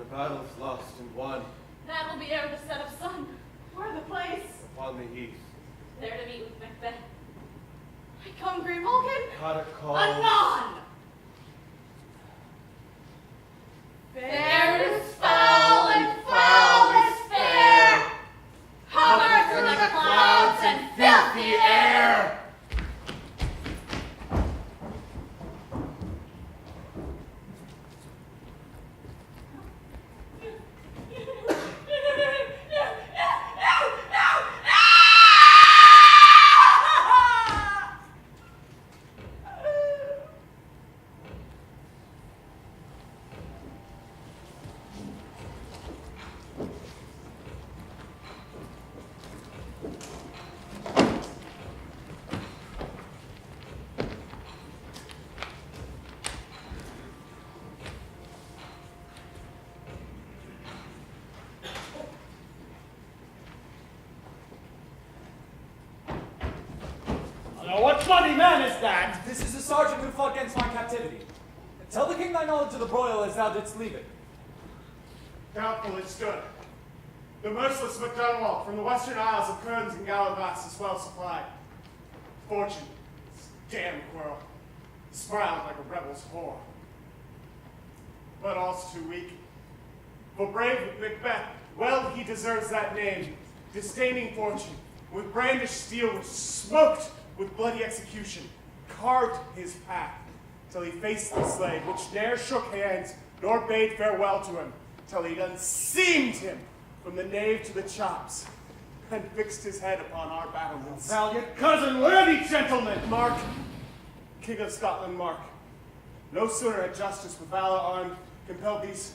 the battle's lost and won. That will be ere the set of sun. Where the place? Upon the east. There to meet with Macbeth. I come, Grey Vulcan. Catacomb. Anon! Fair is foul and foul is fair. Hover through the clouds and filthy air. What bloody man is that? This is the sergeant who fought against my captivity. Tell the king thy knowledge of the broil as thou didst leave it. Doubtful it stood. The merciless MacDonald from the western isles of Kerns and Gallivas is well supplied. Fortune, this damn quarrel, smiled like a rebel's whore. But all's too weak. For brave Macbeth, well he deserves that name, disdaining fortune, with brandished steel which smoked with bloody execution, carved his path, till he faced the slave, which ne'er shook hands, nor bade farewell to him, till he'd unseamed him from the nave to the chops, and fixed his head upon our battlements. Valiant cousin, worthy gentleman! Mark, King of Scotland, Mark, no sooner had justice with valor armed compelled these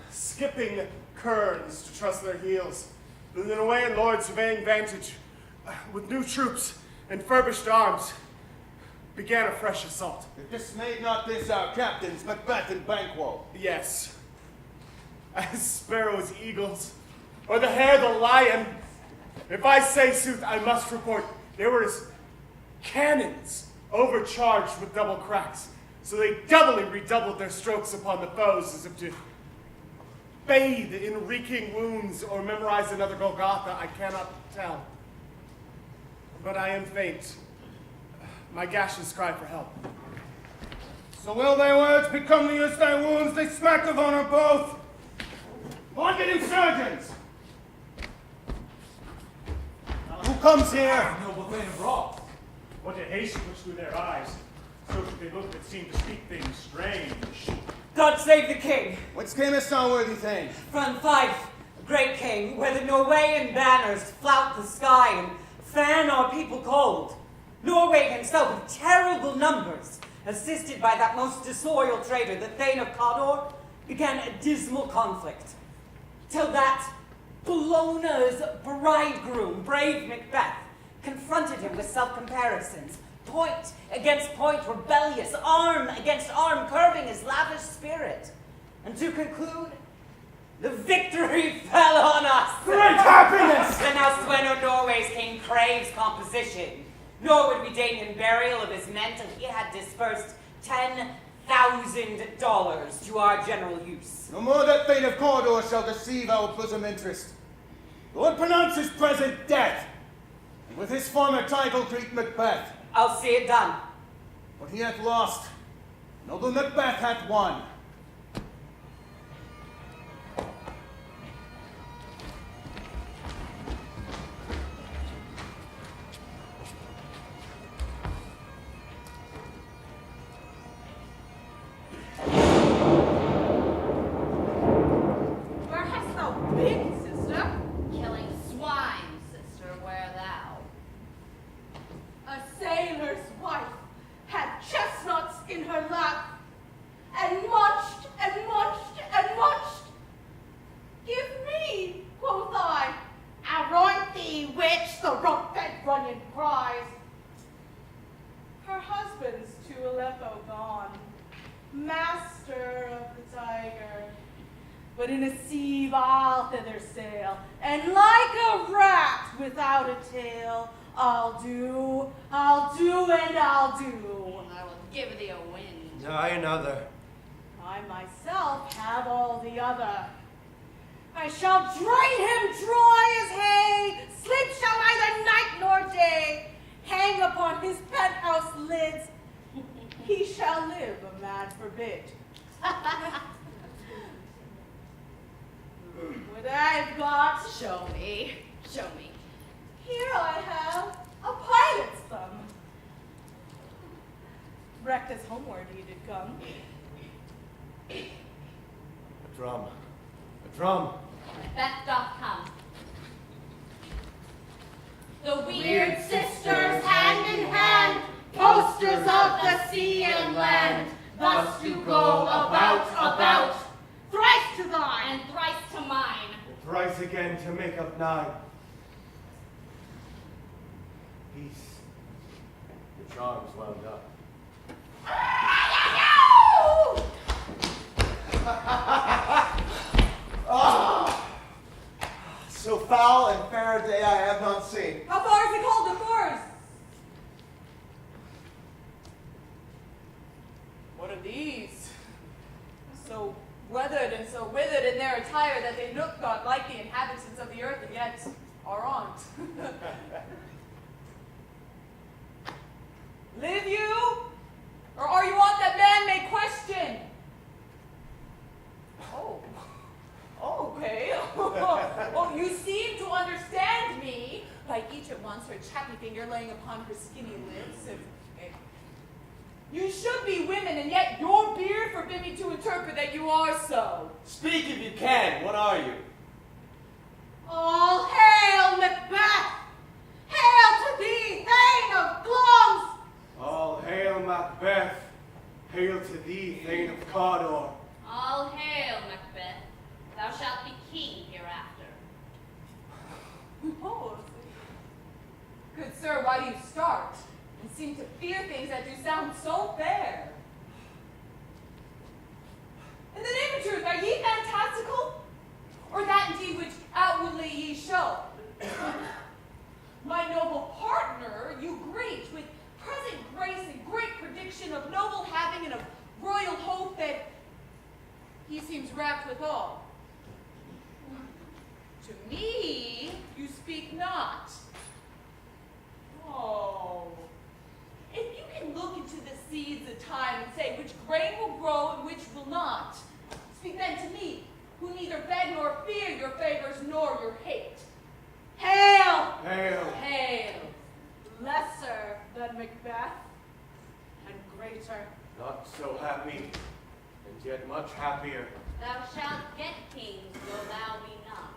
skipping kerns to trust their heels, than in away in lords surveying vantage, with new troops and furbished arms, began a fresh assault. Dismayed not this our captains, Macbeth and Banquo. Yes, as sparrows eagles, or the hare the lion. If I say sooth, I must report they were as cannons overcharged with double cracks, so they doubly redoubled their strokes upon the foes as if to bathe in reeking wounds or memorize another Golgotha, I cannot tell. But I am faint. My gashes cry for help. So will thy words become thee as thy wounds, they smack of honor both. On get insurgents! Who comes here? Noble Thane abroad. What a haste which through their eyes, so should they look that seem to speak things strange. God save the king! Whence camest thou, worthy thing? From Fife, great king, where the Norwegian banners flout the sky and fan our people cold. Norway himself with terrible numbers, assisted by that most disloyal traitor, the Thane of Cawdor, began a dismal conflict. Till that Bellona's bridegroom, brave Macbeth, confronted him with self-comparisons, point against point, rebellious, arm against arm, curbing his lavish spirit. And to conclude, the victory fell on us. Great happiness! And now Sweno Norway's king craves composition, nor would we deign him burial of his men till he had dispersed $10,000 to our general use. No more that Thane of Cawdor shall deceive our bosom interest. Lord pronounce his present death, and with his former title greet Macbeth. I'll see it done. What he hath lost, noble Macbeth hath won. Where hast thou been, sister? Killing swine, sister, where thou? A sailor's wife had chestnuts in her lap, and munched and munched and munched. Give me, quoth I, "Aroint thee, witch," the rump-fed Runyon cries. Her husband's to Aleppo gone, master of the tiger. But in a sieve I'll thither sail, and like a rat without a tail, I'll do, and I'll do. I will give thee a wind. I another. I myself have all the other. I shall drain him dry as hay, sleep shall neither night nor day, hang upon his penthouse lids, he shall live, a man forbid. What I've got, Show me. Show me. here I have a pilot's thumb. Wrecked as homeward he did come. A drum. A drum. Macbeth doth come. The Weird sisters, hand in hand, posters of the sea and land, thus do go about, thrice to thine, and thrice to mine. And thrice again to make up 9. Peace. Your charm's wound up. So foul and fair a day I have not seen. How far is it called to Forest? What are these? So weathered and so withered in their attire that they look not like the inhabitants of the earth, and yet aren't. Live you? Or are you aught that man may question? Oh, okay. Well, you seem to understand me. Like each at once, her chappy finger laying upon her skinny lips. You should be women, and yet your beard forbid me to interpret that you are so. Speak if you can. What are you? All hail, Macbeth! Hail to thee, Thane of Glums! All hail, Macbeth. Hail to thee, Thane of Cawdor. All hail, Macbeth. Thou shalt be king hereafter. Oh, good sir, why do you start and seem to fear things that do sound so fair? In the name of truth, are ye fantastical? Or that indeed which outwardly ye show? My noble partner, you greet with present grace and great prediction of noble having and of royal hope that he seems wrapped withal. To me, you speak not. Oh, if you can look into the seeds of time and say which grain will grow and which will not, speak then to me, who neither beg nor fear your favors nor your hate. Hail! Hail. Hail! Lesser than Macbeth, and greater. Not so happy, and yet much happier. Thou shalt get kings, though thou be not.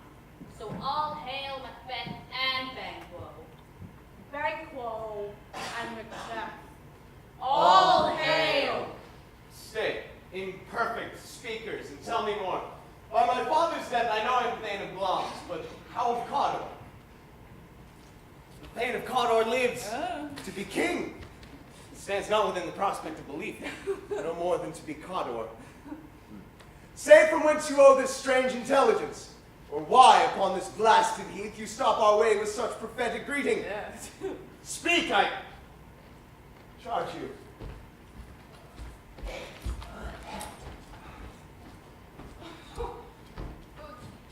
So all hail Macbeth and Banquo. Banquo and Macbeth. All hail! Stay, imperfect speakers, and tell me more. By my father's death, I know him Thane of Glums, but how of Cawdor? The Thane of Cawdor lives to be king. It stands not within the prospect of belief, no more than to be Cawdor. Say from whence you owe this strange intelligence, or why upon this blasted heath you stop our way with such prophetic greeting. Yes. Speak, I charge you.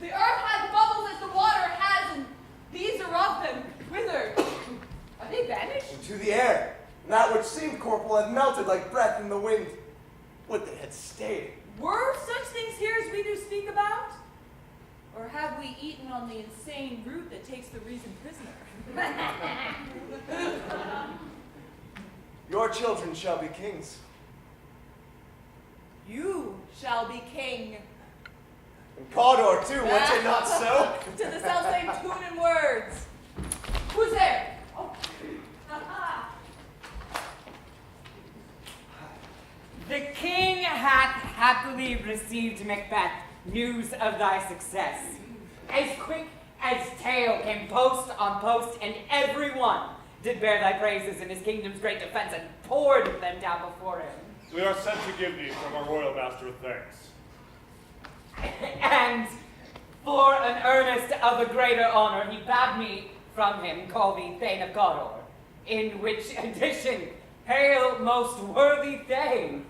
The earth has bubbles as the water has, and these are of them, withered. Are they vanished? Into the air, and that which seemed corporal had melted like breath in the wind. Would they had stayed. Were such things here as we do speak about? Or have we eaten on the insane root that takes the reason prisoner? Your children shall be kings. You shall be king. And Cawdor too, was it not so? To the self-same tune and words. Who's there? Oh. The king hath happily received, Macbeth, news of thy success. As quick as tale came post on post, and every one did bear thy praises in his kingdom's great defense, and poured them down before him. We are sent to give thee from our royal master thanks. And for an earnest of a greater honor, he bade me from him call thee Thane of Cawdor, in which addition, hail most worthy Thane.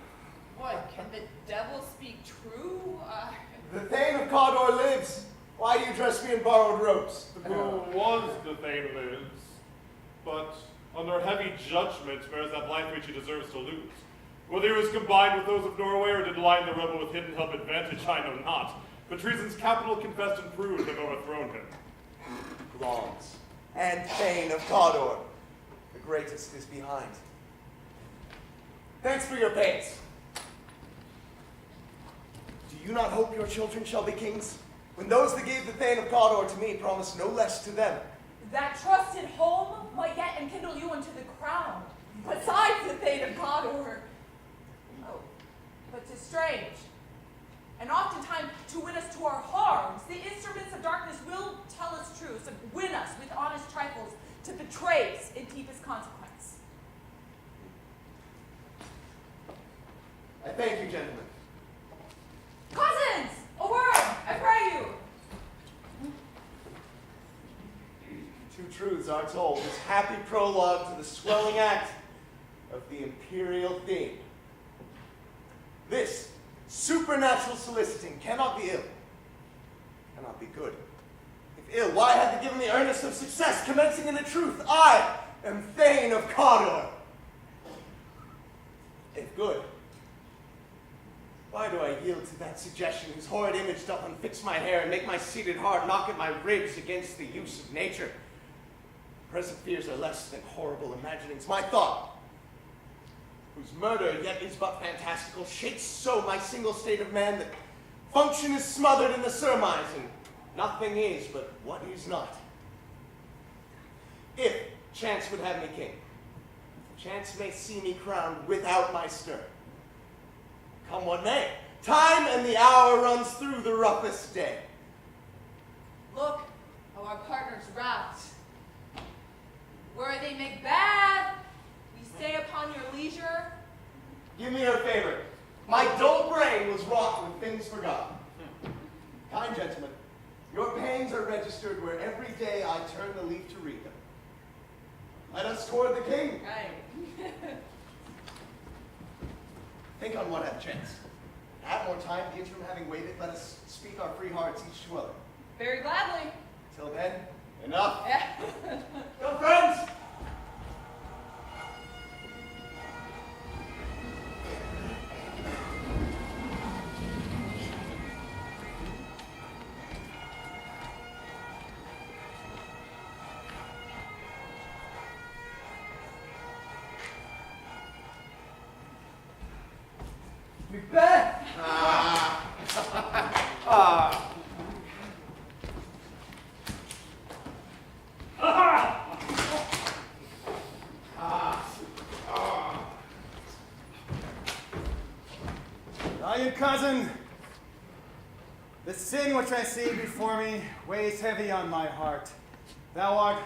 What, can the devil speak true? The Thane of Cawdor lives. Why do you dress me in borrowed robes? Who was the Thane lives, but under heavy judgment bears that life which he deserves to lose. Whether he was combined with those of Norway or did lie in the rebel with hidden help advantage, I know not. But treason's capital confessed and proved have overthrown him. Longs and Thane of Cawdor. The greatest is behind. Thanks for your pains. Do you not hope your children shall be kings? When those that gave the Thane of Cawdor to me promised no less to them. That trusted home might yet enkindle you unto the crown, besides the Thane of Cawdor. Oh, but 'tis strange. And oftentimes, to win us to our harms, the instruments of darkness will tell us truths and win us with honest trifles to betray us in deepest consequence. I thank you, gentlemen. Cousins, a word, I pray you. Two truths are told, this happy prologue to the swelling act of the imperial theme. This supernatural soliciting cannot be ill, cannot be good. If ill, why hath it given the earnest of success, commencing in the truth? I am Thane of Cawdor. If good, why do I yield to that suggestion whose horrid image doth unfix my hair and make my seated heart knock at my ribs against the use of nature? Present fears are less than horrible imaginings. My thought, whose murder yet is but fantastical, shakes so my single state of man that function is smothered in the surmise, and nothing is but what is not. If chance would have me king, chance may see me crowned without my stir. Come what may, time and the hour runs through the roughest day. Look how our partners rout. Were they Macbeth? We stay upon your leisure. Give me your favor. My dull brain was wrought with things forgotten. Kind gentlemen, your pains are registered where every day I turn the leaf to read them. Let us toward the king. Right. Think on what hath chanced. At more time, the interim having waited, let us speak our free hearts each to other. Very gladly. Till then, enough. Yeah. Go, friends! Macbeth! Valiant cousin, the sin which I see before me weighs heavy on my heart. Thou art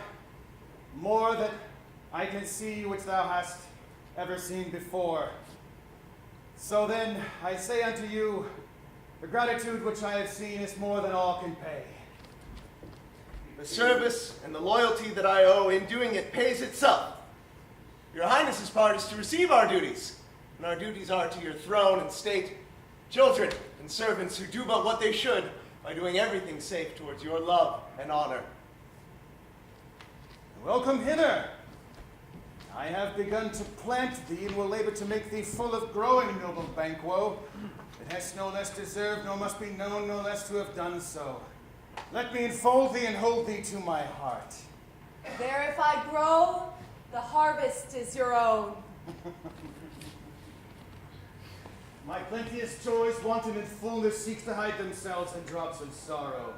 more that I can see which thou hast ever seen before. So then, I say unto you, the gratitude which I have seen is more than all can pay. The service and the loyalty that I owe in doing it pays itself. Your Highness's part is to receive our duties, and our duties are to your throne and state, children and servants who do but what they should by doing everything safe towards your love and honor. Welcome hither. I have begun to plant thee and will labor to make thee full of growing, noble Banquo, that hast no less deserved, nor must be known no less to have done so. Let me enfold thee and hold thee to my heart. There if I grow, the harvest is your own. My plenteous joys, wanton in fullness, seeks to hide themselves in drops of sorrow.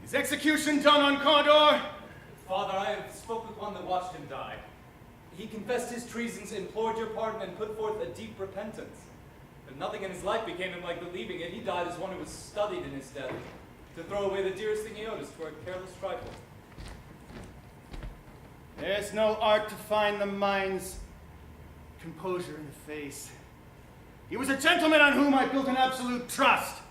Is execution done on Cawdor? Father, I have spoke with one that watched him die. He confessed his treasons, implored your pardon, and put forth a deep repentance. But nothing in his life became him like believing it. He died as one who was studied in his death, to throw away the dearest thing he owed us for a careless trifle. There's no art to find the mind's composure in the face. He was a gentleman on whom I built an absolute trust.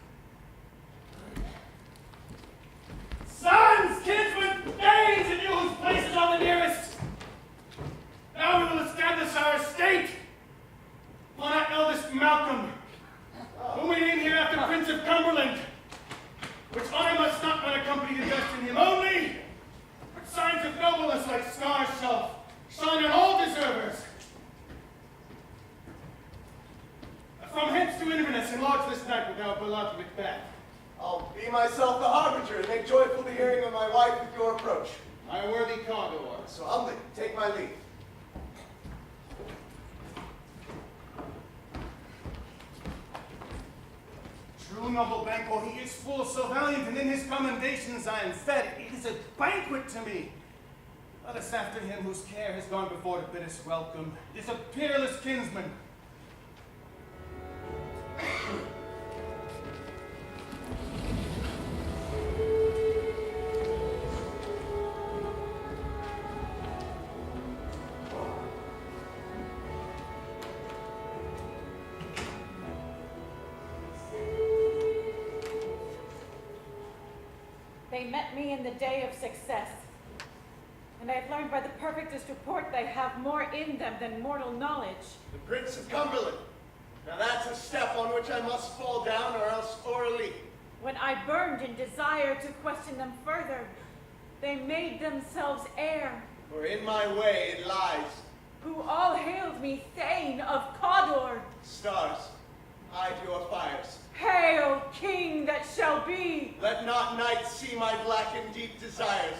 about Macbeth? I'll be myself the harbinger and make joyful the hearing of my wife with your approach. My worthy Condor. So humbly, take my leave. True, noble Banquo, he is full so valiant, and in his commendations I am fed. It is a banquet to me. Let us after him whose care has gone before to bid us welcome. It is a peerless kinsman. They met me in the day of success, and I have learned by the perfectest report they have more in them than mortal knowledge. The Prince of Cumberland. Now that's a step on which I must fall down or else o'erleap. When I burned in desire to question them further, they made themselves heir, For in my way it lies. who all hailed me thane of Cawdor. Stars, hide your fires. Hail, king that shall be! Let not night see my black and deep desires.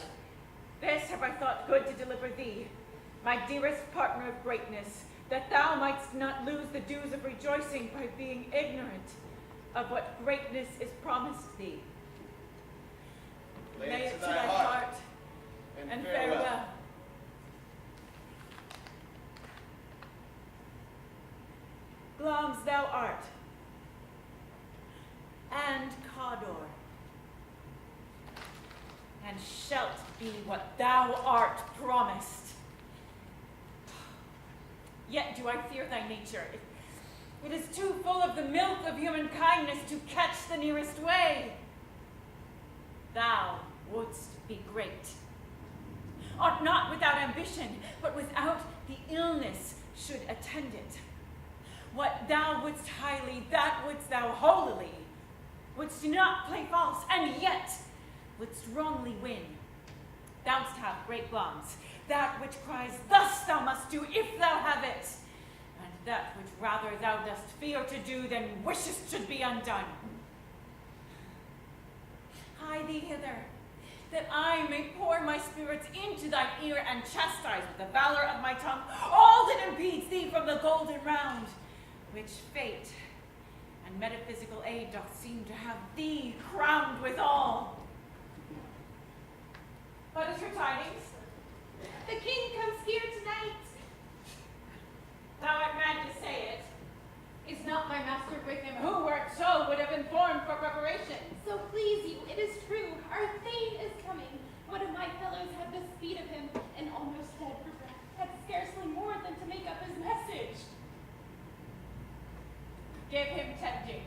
This have I thought good to deliver thee, my dearest partner of greatness, that thou mightst not lose the dues of rejoicing by being ignorant of what greatness is promised thee. Lay Lay it to thy heart, and farewell. Glamis thou art, and Cawdor, and shalt be what thou art promised. Yet do I fear thy nature. It is too full of the milk of human kindness to catch the nearest way. Thou wouldst be great. Art not without ambition, but without the illness should attend it. What thou wouldst highly, that wouldst thou holily. Wouldst not play false, and yet wouldst wrongly win. Thou'st have great Glamis, that which cries, thus thou must do if thou have it, and that which rather thou dost fear to do than wishest should be undone. Hie thee hither, that I may pour my spirits into thine ear and chastise with the valor of my tongue all that impedes thee from the golden round, which fate and metaphysical aid doth seem to have thee crowned withal. What is your tidings? The king comes here tonight. Thou art mad to say it. Is not my master with him? Who wert so would have informed for preparation. So please you, it is true. Our thane is coming. One of my fellows had the speed of him, and almost dead for breath, had scarcely more than to make up his message. Give him tempting.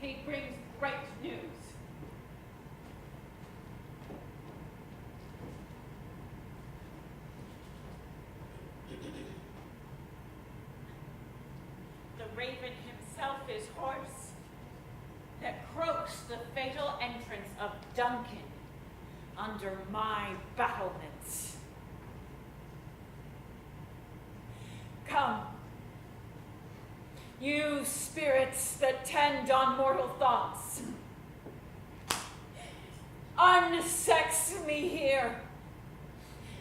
He brings great news. The raven himself is hoarse, that croaks the fatal entrance of Duncan under my battlements. Come, you spirits that tend on mortal thoughts, unsex me here,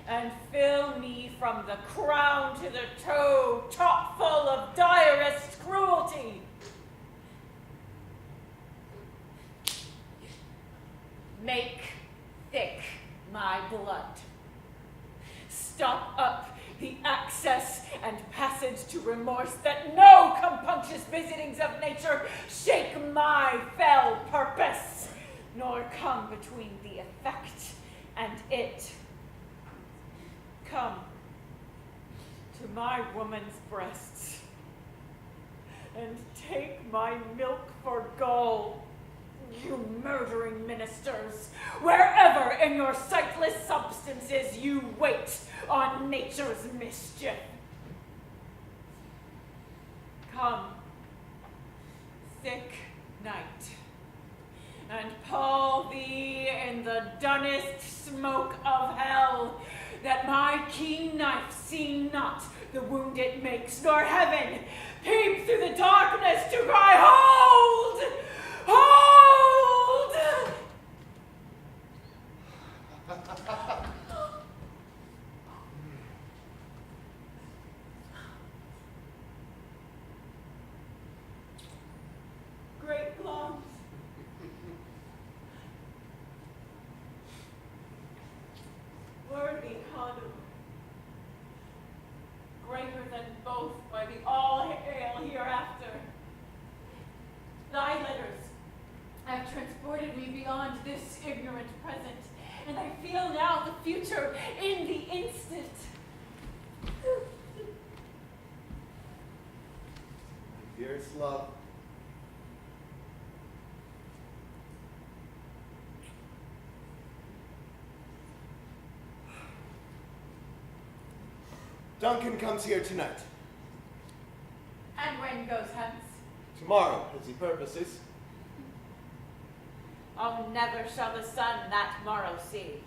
and fill me from the crown to the toe, top full of direst cruelty. Make thick my blood. Stop up the access and passage to remorse, that no compunctious visitings of nature shake my fell purpose, nor come between the effect and it. Come to my woman's breasts, and take my milk for gall, you murdering ministers, wherever in your sightless substances you wait on nature's mischief. Come, thick night, and pall thee in the dunnest smoke of hell, that my keen knife see not the wound it makes, nor heaven peep through the darkness to cry, hold! Hold! Great lungs. Worthy condor. Greater than both by the all-hail hereafter. Thy letters have transported me beyond this ignorant present, and I feel now the future in the instant. Dearest love, Duncan comes here tonight. And when goes hence? Tomorrow, as he purposes. Oh, never shall the sun that morrow see.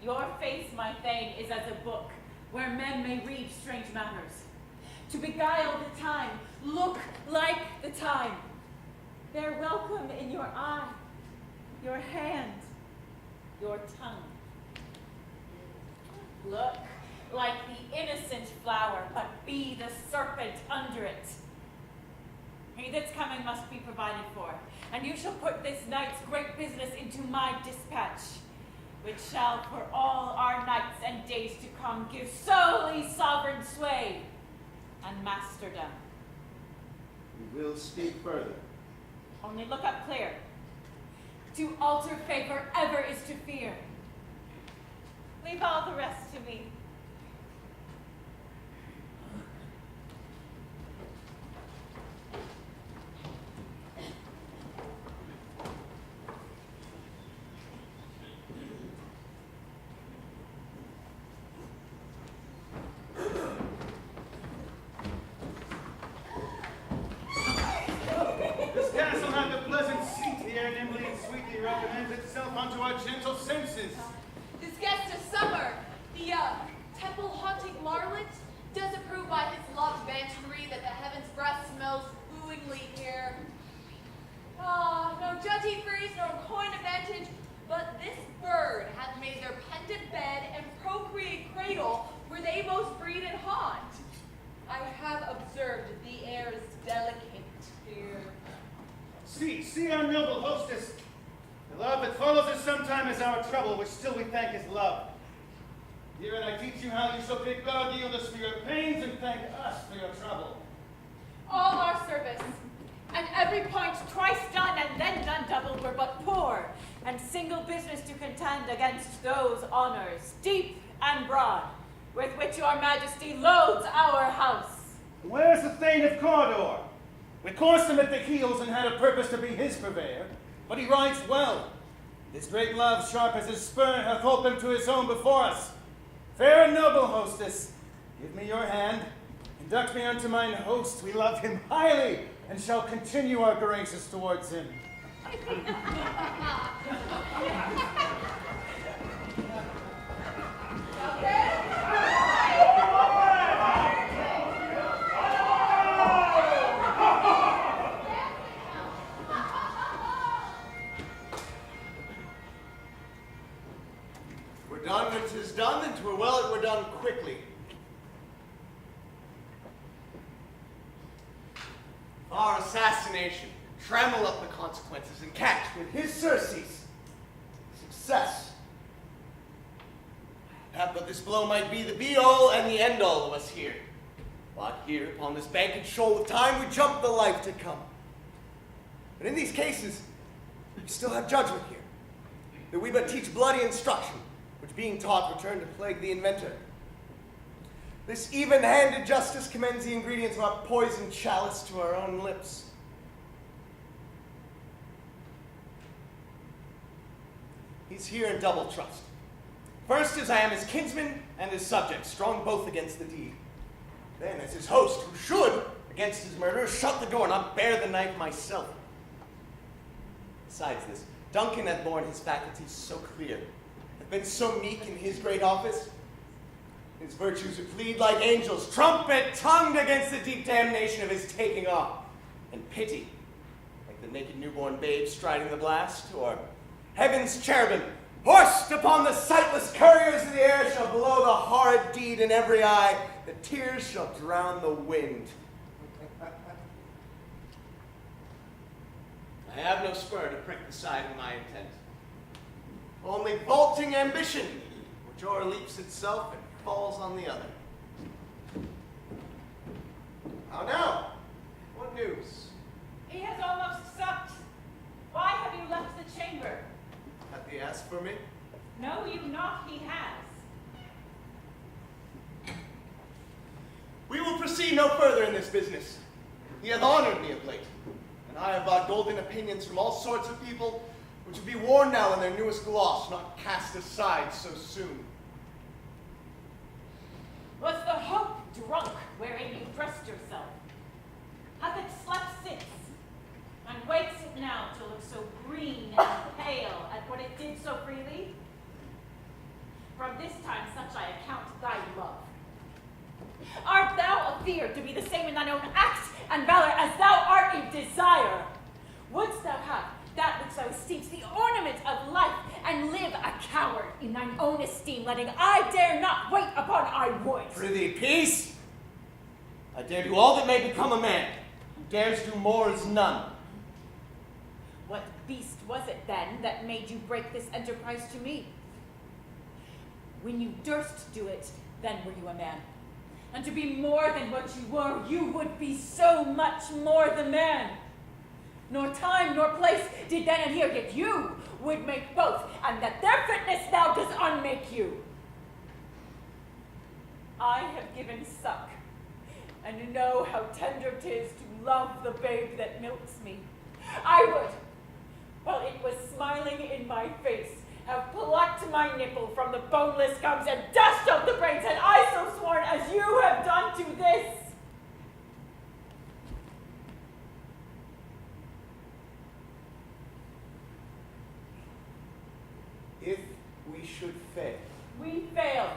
Your face, my thane, is as a book where men may read strange matters. To beguile the time, look like the time. They're welcome in your eye, your hand, your tongue. Look like the innocent flower, but be the serpent under it. He that's coming must be provided for, and you shall put this night's great business into my dispatch, which shall for all our nights and days to come give solely sovereign sway and masterdom. We will speak further. Only look up clear. To alter favor ever is to fear. Leave all the rest to me. This castle hath a pleasant seat. The air nimbly and sweetly recommends itself unto our gentle senses. This guest of summer, the temple-haunting marlet, does approve by his loved bantery that the heaven's breath smells wooingly here. Ah, no jutty frieze nor coign of vantage, but this bird hath made their pendant bed and procreate cradle where they most breed and haunt. I have observed the air is delicate here. See our noble hostess. The love that follows us sometime is our trouble, which still we thank is love. Here, and I teach you how you shall bid God yield us for your pains and thank us for your trouble. All our service, and every point twice done and then done double were but poor, and single business to contend against those honors, deep and broad, with which your majesty loads our house. Where's the Thane of Cawdor? We coursed him at the heels and had a purpose to be his purveyor, but he rides well. His great love, sharp as his spur, hath holpen him to his home before us. Fair and noble hostess, give me your hand, conduct me unto mine host. We love him highly, and shall continue our graces towards him. We're done when 'tis done, and 'twere well it were done quickly. Our assassination, trammel up the consequences, and catch with his surcease success. Have but this blow might be the be-all and the end-all of us here. But here, upon this banked shoal of time, we jump the life to come. But in these cases, we still have judgment here, that we but teach bloody instruction, which being taught return to plague the inventor. This even-handed justice commends the ingredients of our poisoned chalice to our own lips. He's here in double trust. First, as I am his kinsman and his subject, strong both against the deed. Then, as his host, who should, against his murderer, shut the door, not bear the knife myself. Besides this, Duncan hath borne his faculties so clear, hath been so meek in his great office. His virtues would plead like angels, trumpet-tongued against the deep damnation of his taking off, and pity, like like the naked newborn babe striding the blast, or heaven's cherubim, horsed upon the sightless couriers of the air, shall blow the horrid deed in every eye, the tears shall drown the wind. I have no spur to prick the side of my intent. Only vaulting ambition, which o'erleaps itself and falls on the other. How now? What news? He has almost supped. Why have you left the chamber? Hath he asked for me? Know you not he has. We will proceed no further in this business. He hath honored me of late, and I have bought golden opinions from all sorts of people, which will be worn now in their newest gloss, not cast aside so soon. Was the hope drunk wherein you dressed yourself? Hath it slept since, and wakes it now to look so green and pale at what it did so freely? From this time such I account thy love. Art thou afeard to be the same in thine own acts and valor as thou art in desire? Wouldst thou have that which thou esteemst the ornament of life, and live a coward in thine own esteem, letting I dare not wait upon I would? Prithee, peace! I dare do all that may become a man. Who dares do more is none. What beast was it then that made you break this enterprise to me? When you durst do it, then were you a man. And to be more than what you were, you would be so much more the man. Nor time nor place did then adhere, yet you would make both, and that their fitness now does unmake you. I have given suck, and know how tender 'tis to love the babe that milks me. I would, while it was smiling in my face, have plucked my nipple from the boneless gums and dashed out the brains, had I so sworn as you have done to this. If we should fail. We fail.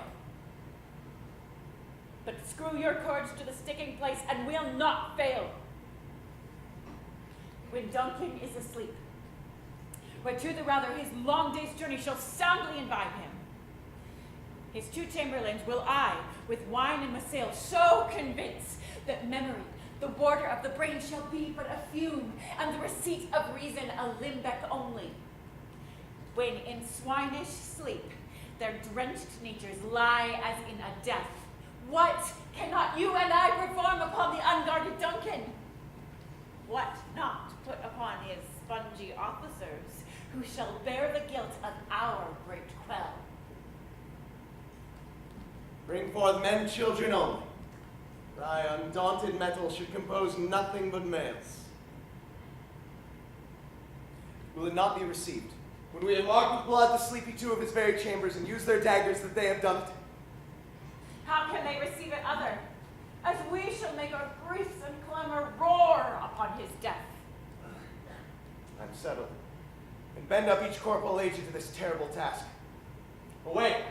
But screw your courage to the sticking place, and we'll not fail. When Duncan is asleep, where to the rather his long day's journey shall soundly imbibe him, his two chamberlains will I, with wine and wassail, so convince that memory, the warder of the brain, shall be but a fume, and the receipt of reason a limbeck only. When in swinish sleep their drenched natures lie as in a death, what cannot you and I perform upon the unguarded Duncan? What not put upon his spongy officers, who shall bear the guilt of our great quell? Bring forth men, children only. Thy undaunted metal should compose nothing but males. Will it not be received when we have marked with blood the sleepy two of his very chambers and use their daggers that they have done it? How can they receive it other, as we shall make our griefs and clamor roar upon his death? I'm settled, and bend up each corporal agent to this terrible task. Away,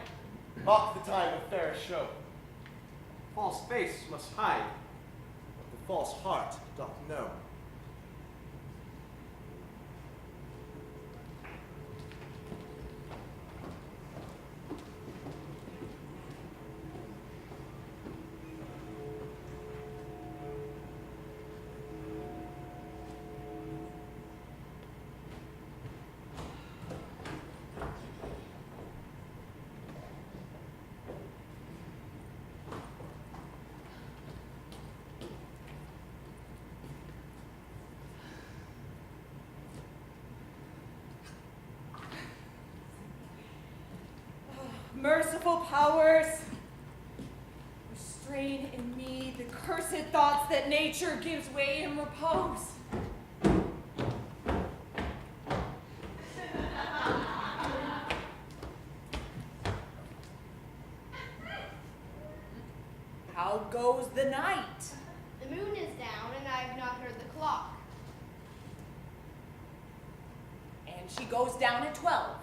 mock the time of fairest show. False face must hide what the false heart doth know. Merciful powers, restrain in me the cursed thoughts that nature gives way in repose. How goes the night? The moon is down, and I have not heard the clock. And she goes down at 12.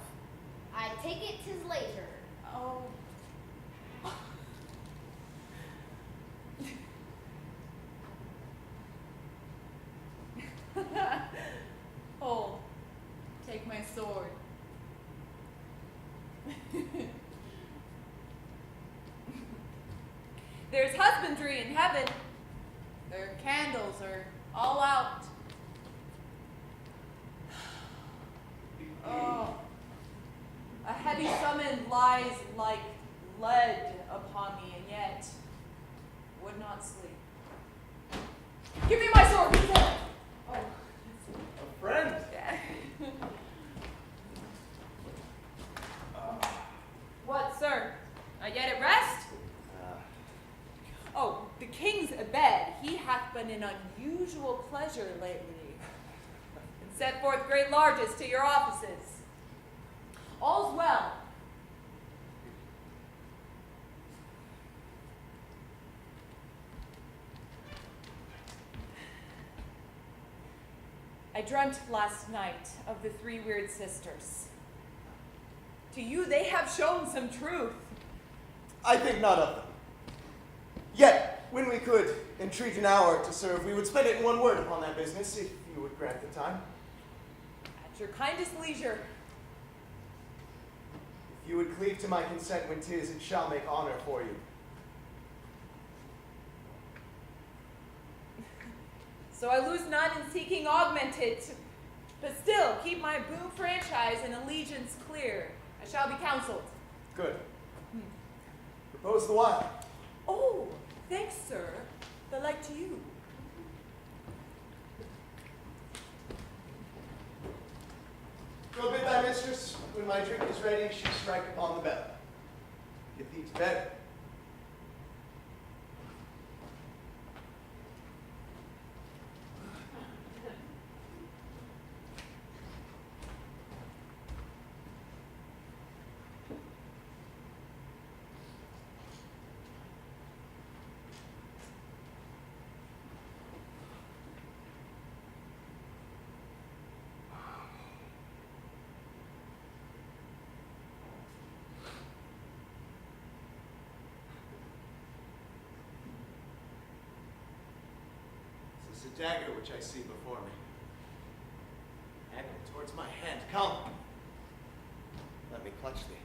I take it 'tis later. Oh. There's husbandry in heaven. Their candles are all out. Oh, a heavy summon lies like lead upon me, and yet would not sleep. Give me my sword, he said. Oh, A friend. yeah. What, sir? Not yet at rest? Oh, the king's abed. He hath been an unusual pleasure lately, and set forth great larges to your offices. All's well. I dreamt last night of the three weird sisters. To you, they have shown some truth. I think not of them. Yet, when we could entreat an hour to serve, we would spend it in one word upon that business, if you would grant the time. At your kindest leisure. If you would cleave to my consent when 'tis, it shall make honor for you. So I lose none in seeking augmented, but still keep my boon franchise and allegiance clear. I shall be counseled. Good. Propose the while. Oh, thanks, sir. The like to you. Go bid thy mistress, when my drink is ready, she strike upon the bell. Get thee to bed. This is a dagger which I see before me. Hanging towards my hand. Come. Let me clutch thee.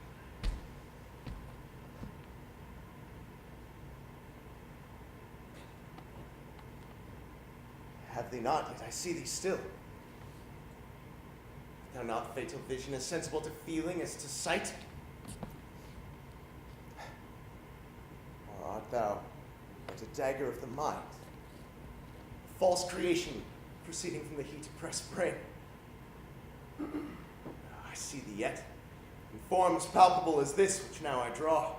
Have thee not, yet I see thee still. Art thou not fatal vision, as sensible to feeling as to sight? Or art thou but a dagger of the mind? False creation proceeding from the heat oppressed brain. I see thee yet, in forms palpable as this which now I draw.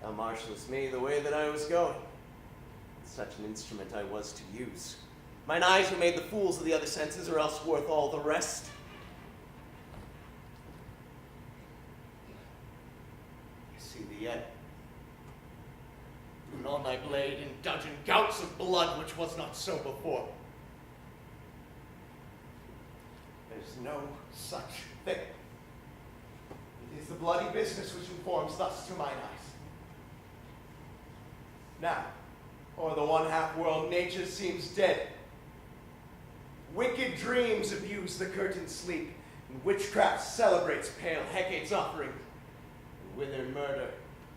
Thou marshalest me the way that I was going. Such an instrument I was to use. Mine eyes were made the fools of the other senses, or else worth all the rest. I see thee yet. And on thy blade in dudgeon gouts of blood which was not so before. There's no such thing. It is the bloody business which informs thus to mine eyes. Now, o'er the one-half world nature seems dead. Wicked dreams abuse the curtained sleep, and witchcraft celebrates pale Hecate's offering, and withered murder,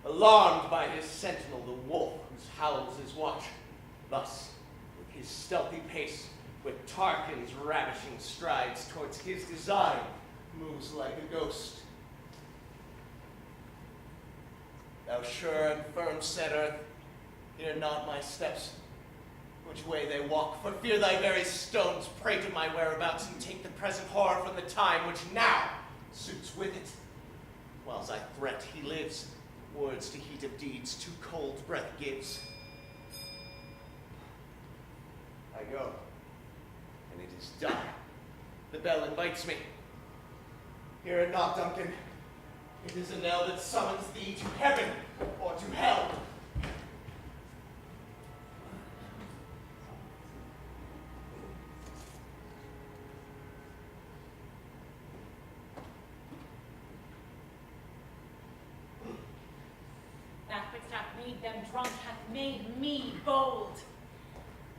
alarmed by his sentinel, the wolf whose howls his watch. Thus, with his stealthy pace, with Tarquin's ravishing strides towards his design, moves like a ghost. Thou sure and firm set earth, hear not my steps, which way they walk, for fear thy very stones prate of my whereabouts and take the present horror from the time which now suits with it. Whiles I threat he lives, words to heat of deeds too cold breath gives. I go, and it is done. The bell invites me. Hear it not, Duncan. It is a knell that summons thee to heaven or to hell. That which hath made them drunk hath made me bold.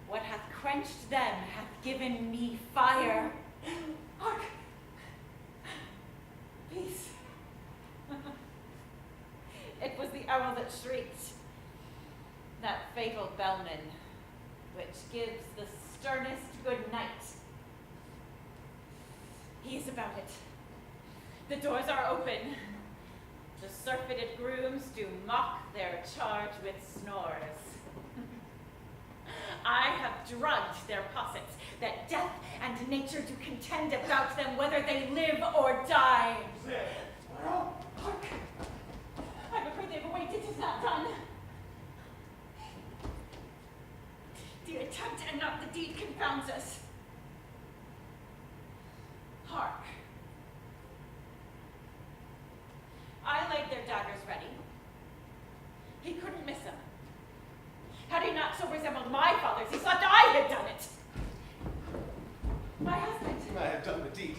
What hath quenched them hath given me fire. Hark! Peace. owl that shrieked, that fatal bellman, which gives the sternest good night. He is about it. The doors are open. The surfeited grooms do mock their charge with snores. I have drugged their possets, that death and nature do contend about them, whether they live or die. Hark! I'm afraid they've awaked. It is not done. The attempt and not the deed confounds us. Hark! I laid their daggers ready. He couldn't miss them. Had he not so resembled my father's, he thought I had done it. My husband. I have done the deed.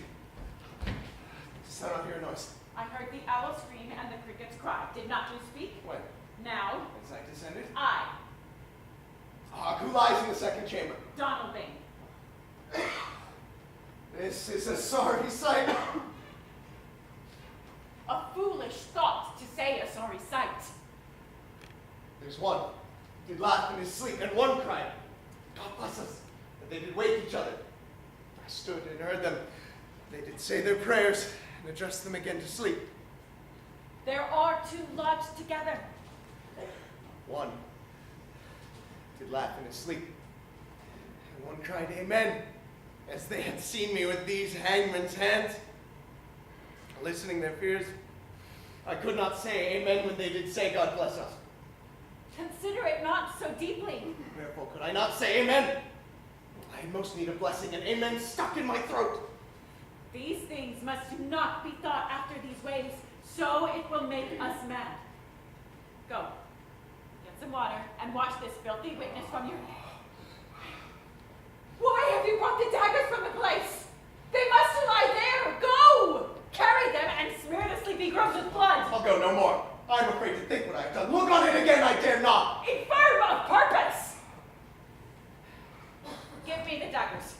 Does not hear a noise? I heard the owl scream and the crickets cry. Did not you speak? When? Now. As I descended? I, Who lies in the second chamber? Donald Bing. This is a sorry sight. A foolish thought to say a sorry sight. There's one did laugh in his sleep, and one cried, God bless us, and they did wake each other. I stood and heard them. They did say their prayers and address them again to sleep. There are two lodged together. One did laugh in his sleep, and one cried amen, as they had seen me with these hangman's hands. Listening their fears, I could not say amen when they did say God bless us. Consider it not so deeply. Therefore could I not say amen. I most need a blessing, and amen stuck in my throat. These things must not be thought after these ways, so it will make us mad. Go, get some water, and wash this filthy witness from your... Why have you brought the daggers from the place? They must lie there. Go! Carry them and smear the sleepy grooves with blood. I'll go no more. I am afraid to think what I have done. Look on it again, I dare not. Infirm of purpose! Give me the daggers.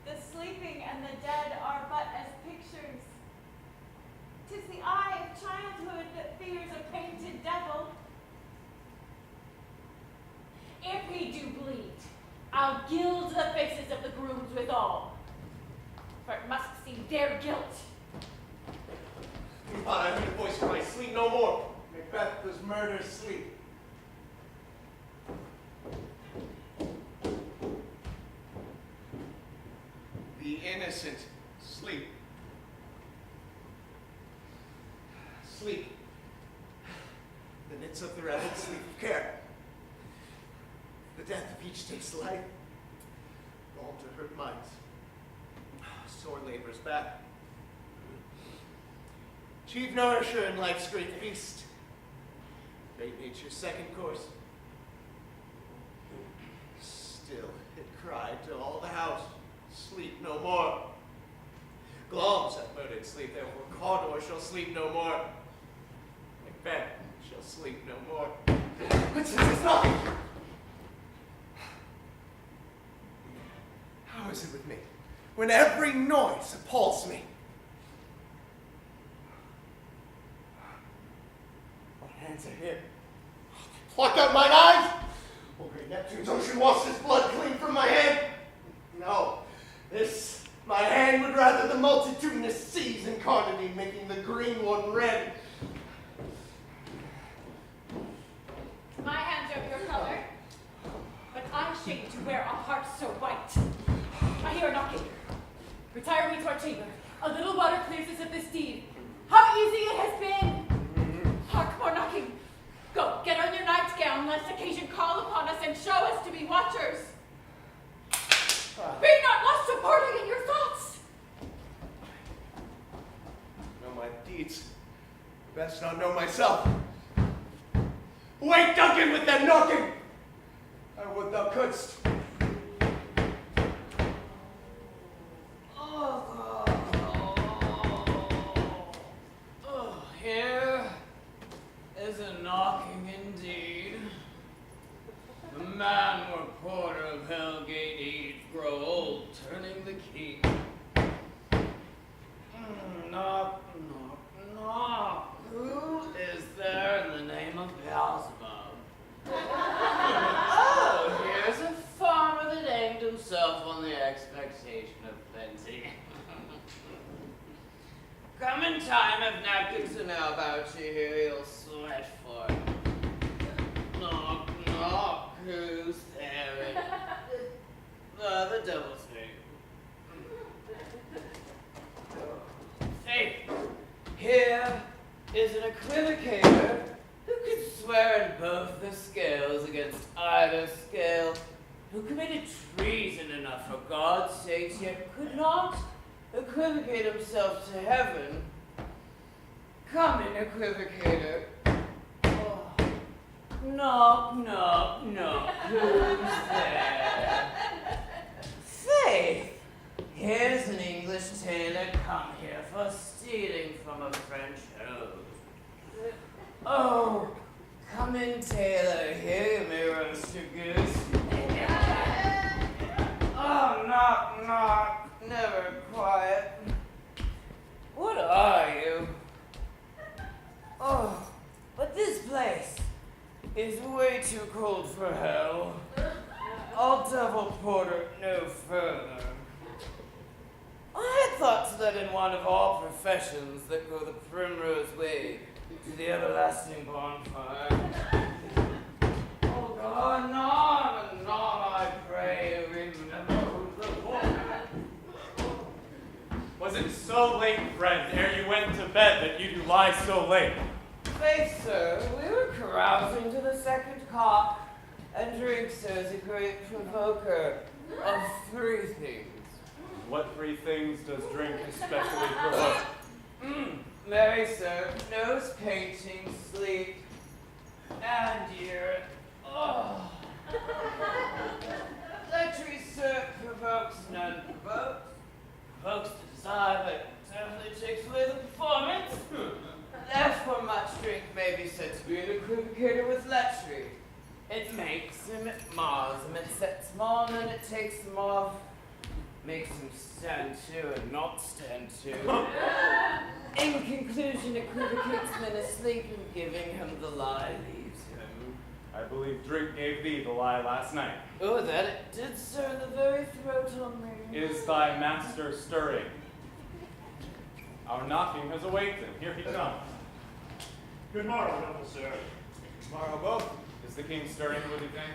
The sleeping and the dead are but as pictures. 'Tis the eye of childhood that fears a painted devil. If he do bleed, I'll gild the faces of the grooms withal, for it must seem their guilt. Methought I heard a voice cry, sleep no more. Macbeth does murder sleep. The innocent sleep. Sleep. The knits of the rebel sleep of care. The death of each takes life. All to hurt minds. Sore labors back. Chief nourisher in life's great feast. Great nature's second course. Still it cried to all the house, sleep no more. Glamis hath murdered sleep, therefore Cawdor shall sleep no more. Macbeth shall sleep no more. But since it's not, how is it with me, when every noise appalls me? My hands are here. Pluck out mine eyes! Will great Neptune's ocean wash this blood clean from my hand? No, this, my hand would rather the multitudinous seas incarnadine, making the green one red. My hands are of your color, but I shame to wear a heart so white. I hear a knocking. Retire we to our chamber. A little water clears us of this deed. How easy it has been! Hark, more knocking. Go, get on your nightgown, lest occasion call upon us and show us to be watchers. Be not lost so partly in your thoughts. Know my deeds. Best not know myself. Wake Duncan with them knocking! I would thou couldst. Here is a knocking indeed. The man were porter of Hellgate Eve grow old, turning the key. Knock, knock. Come in time if napkins are now about you here, you'll sweat for it. Knock, knock, who's there? The devil's name. Faith, here is an equivocator who could swear in both the scales against either scale, who committed treason enough for God's sakes, yet could not equivocate himself to heaven. Come in, equivocator. Oh. Knock, knock, knock. Who's there? Faith, here's an English tailor come here for stealing from a French hose. Oh, come in, tailor. Here you may roast your goose. Oh, knock, knock. Never quiet. What are you? Oh, but this place is way too cold for hell. I'll devil porter no further. I had thought to let in one of all professions that go the primrose way to the everlasting bonfire. Oh God, non, and non, I pray, remember the Lord. Was it so late, friend, ere you went to bed that you do lie so late? Faith, sir, we were carousing to the second cock, and drink, sir, is a great provoker of three things. What three things does drink especially provoke? Marry, sir, nose painting, sleep, and urine. Oh. Lechery, sir, provokes, none provokes. Provokes the desire, but definitely takes away the performance. Therefore, much drink may be said to be an equivocator with lechery. It makes him, it mars him, it sets him on, and it takes him off. Makes him stand to and not stand to. In conclusion, equivocates men asleep, and giving him the lie leaves him. I believe drink gave thee the lie last night. Oh, that it did, sir, in the very throat on me. Is thy master stirring? Our knocking has awaked him. Here he comes. Good morrow, noble sir. Tomorrow both? Is the king stirring, would you think?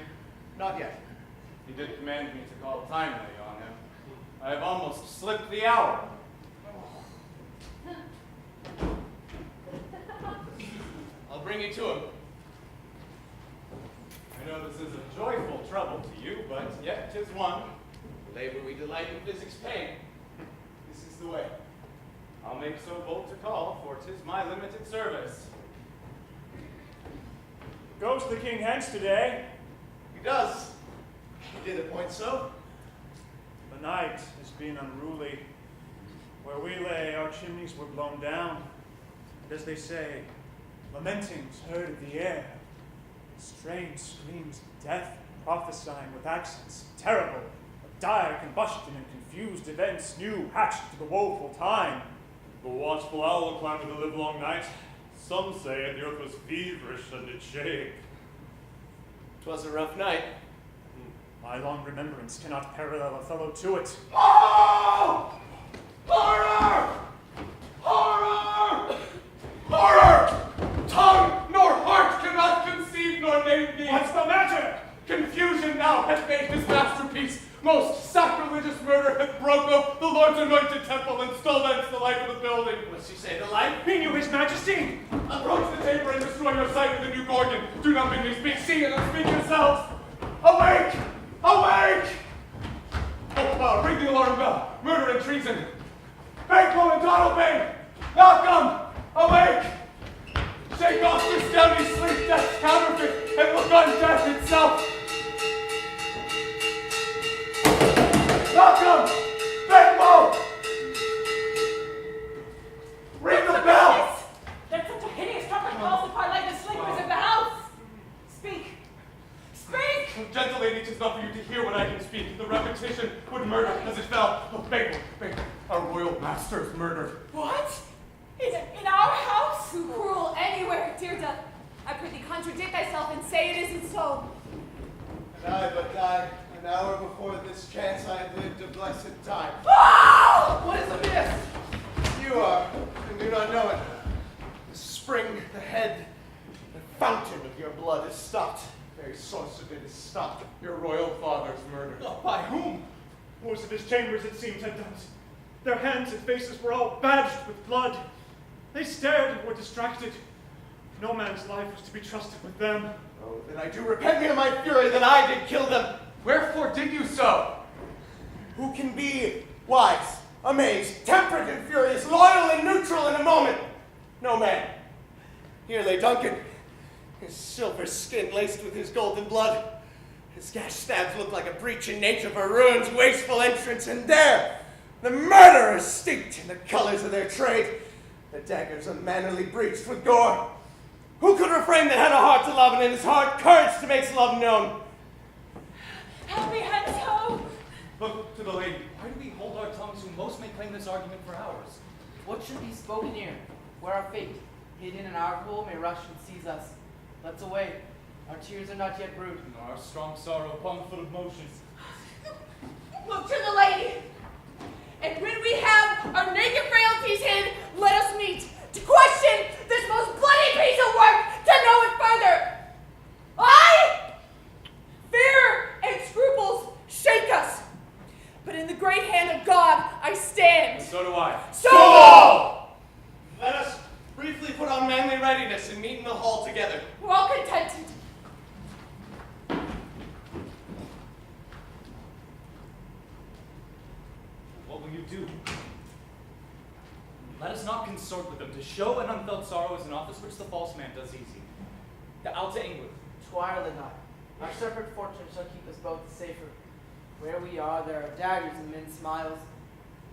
Not yet. He did command me to call timely on him. I have almost slipped the hour. I'll bring you to him. I know this is a joyful trouble to you, but yet 'tis one. Labor we delight in physics pain. This is the way. I'll make so bold to call, for 'tis my limited service. Goes the king hence today? He does. He did appoint so. The night has been unruly. Where we lay, our chimneys were blown down. And as they say, lamentings heard in the air. Strange screams of death prophesying with accents terrible, of dire combustion and confused events new hatched to the woeful time. The watchful owl climbed the livelong night. Some say the earth was feverish and did shake. 'Twas a rough night. My long remembrance cannot parallel a fellow to it. Oh! Horror! Horror! Horror! Tongue nor heart cannot conceive nor name thee. What's the matter? Confusion now hath made his masterpiece. Most sacrilegious murder hath broke up the Lord's anointed temple and stole thence the life of the building. What's he say, the life? He knew his majesty. Approach the taper and destroy your sight with the new Gorgon. Do not make me speak. See it and speak yourselves. Awake! Awake! Oh, ring the alarm bell. Murder and treason. Banquo and Donalbain! Malcolm! Awake! Shake off this downy sleep, death's counterfeit, and look on death itself. Malcolm! Banquo! Ring the bell! That's such a hideous trumpet calls upon like the sleepers in the house. Speak! Speak! Gentle lady, 'tis not for you to hear what I can speak. The repetition would murder as it fell. Oh, Banquo, our royal master is murdered. What? In our house? Too cruel anywhere, dear Duck. I prithee contradict thyself and say it isn't so. And I but died an hour before this chance I had lived a blessed time. Oh! What is amiss? You are, and do not chambers it seemed had done. Their hands and faces were all badged with blood. They stared and were distracted. No man's life was to be trusted with them. Oh, then I do repent me of my fury that I did kill them. Wherefore did you so? Who can be wise, amazed, temperate and furious, loyal and neutral in a moment? No man. Here lay Duncan, his silver skin laced with his golden blood. His gash stabs looked like a breach in nature for ruin's wasteful entrance, and there, the murderers steeped in the colors of their trade, the daggers unmannerly breached with gore. Who could refrain that had a heart to love, and in his heart courage to make love known? Happy Henso! Look to the lady. Why do we hold our tongues who most may claim this argument for ours? What should be spoken here? Where our fate, hidden in our pool, may rush and seize us. Let's away. Our tears are not yet brewed. Nor our strong sorrow upon the foot of motions. Look to the lady! And when we have our naked frailties hid, let us meet to question this most bloody piece of work, to know it further. Fear and scruples shake us, but in the great hand of God I stand. And so do I. So all! Let us briefly put on manly readiness and meet in the hall together. We're all contented. What will you do? Let us not consort with them. To show an unfelt sorrow is an office which the false man does easy. Out to England. To Ireland I. Our separate fortune shall keep us both safer. Where we are, there are daggers and men's smiles.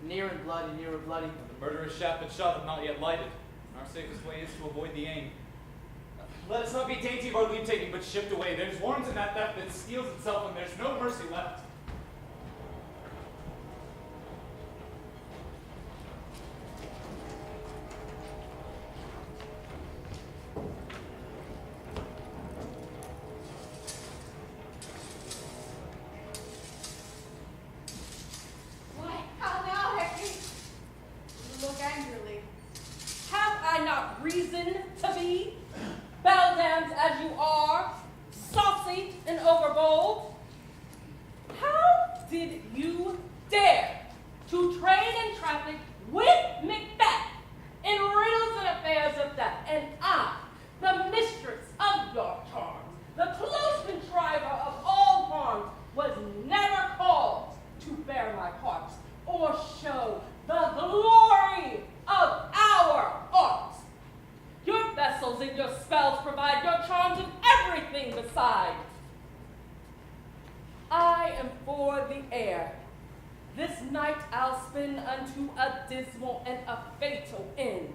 Near in blood and nearer bloody. The murderous shaft and shot have not yet lighted. And our safest way is to avoid the aim. Let us not be dainty of our leave-taking, but shift away. There's warrants in that theft that steals itself, and there's no mercy left. Why, how now, Hector? You look angrily. Have I not reason to be? Beldams as you are, saucy and overbold. How did you dare to trade in traffic with Macbeth in riddles and affairs of death? And I, the mistress of your charms, the close contriver of all harms, was never called to bear my parts or show the glory of our arts. Your vessels and your spells provide your charms and everything beside. I am for the air. This night I'll spend unto a dismal and a fatal end.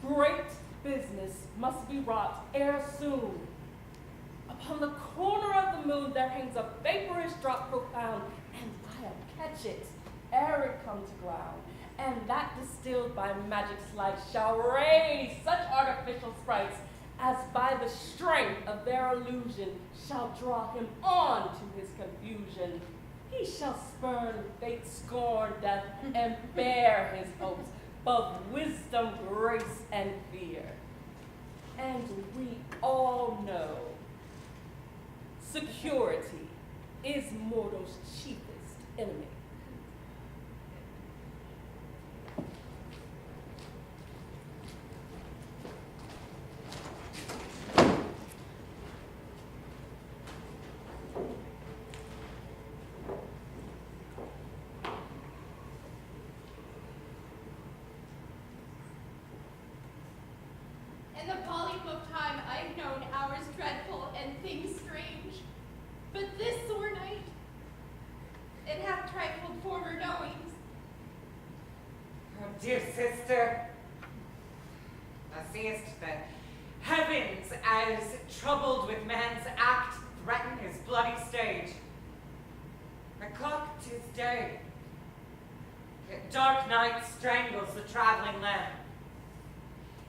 Great business must be wrought ere soon. Upon the corner of the moon there hangs a vaporish drop profound, and I'll catch it ere it come to ground, and that distilled by magic's light shall raise such artificial sprites as by the strength of their illusion shall draw him on to his confusion. He shall spurn fate, scorn death, and bear his hopes, both wisdom, grace, and fear. And we all know security is mortal's chiefest enemy. In the volume of time I've known hours dreadful and things strange. But this sore night, it hath trifled former knowings. Oh, dear sister, thou seest the heavens as troubled with man's act threaten his bloody stage. The clock 'tis day, yet dark night strangles the traveling lamp.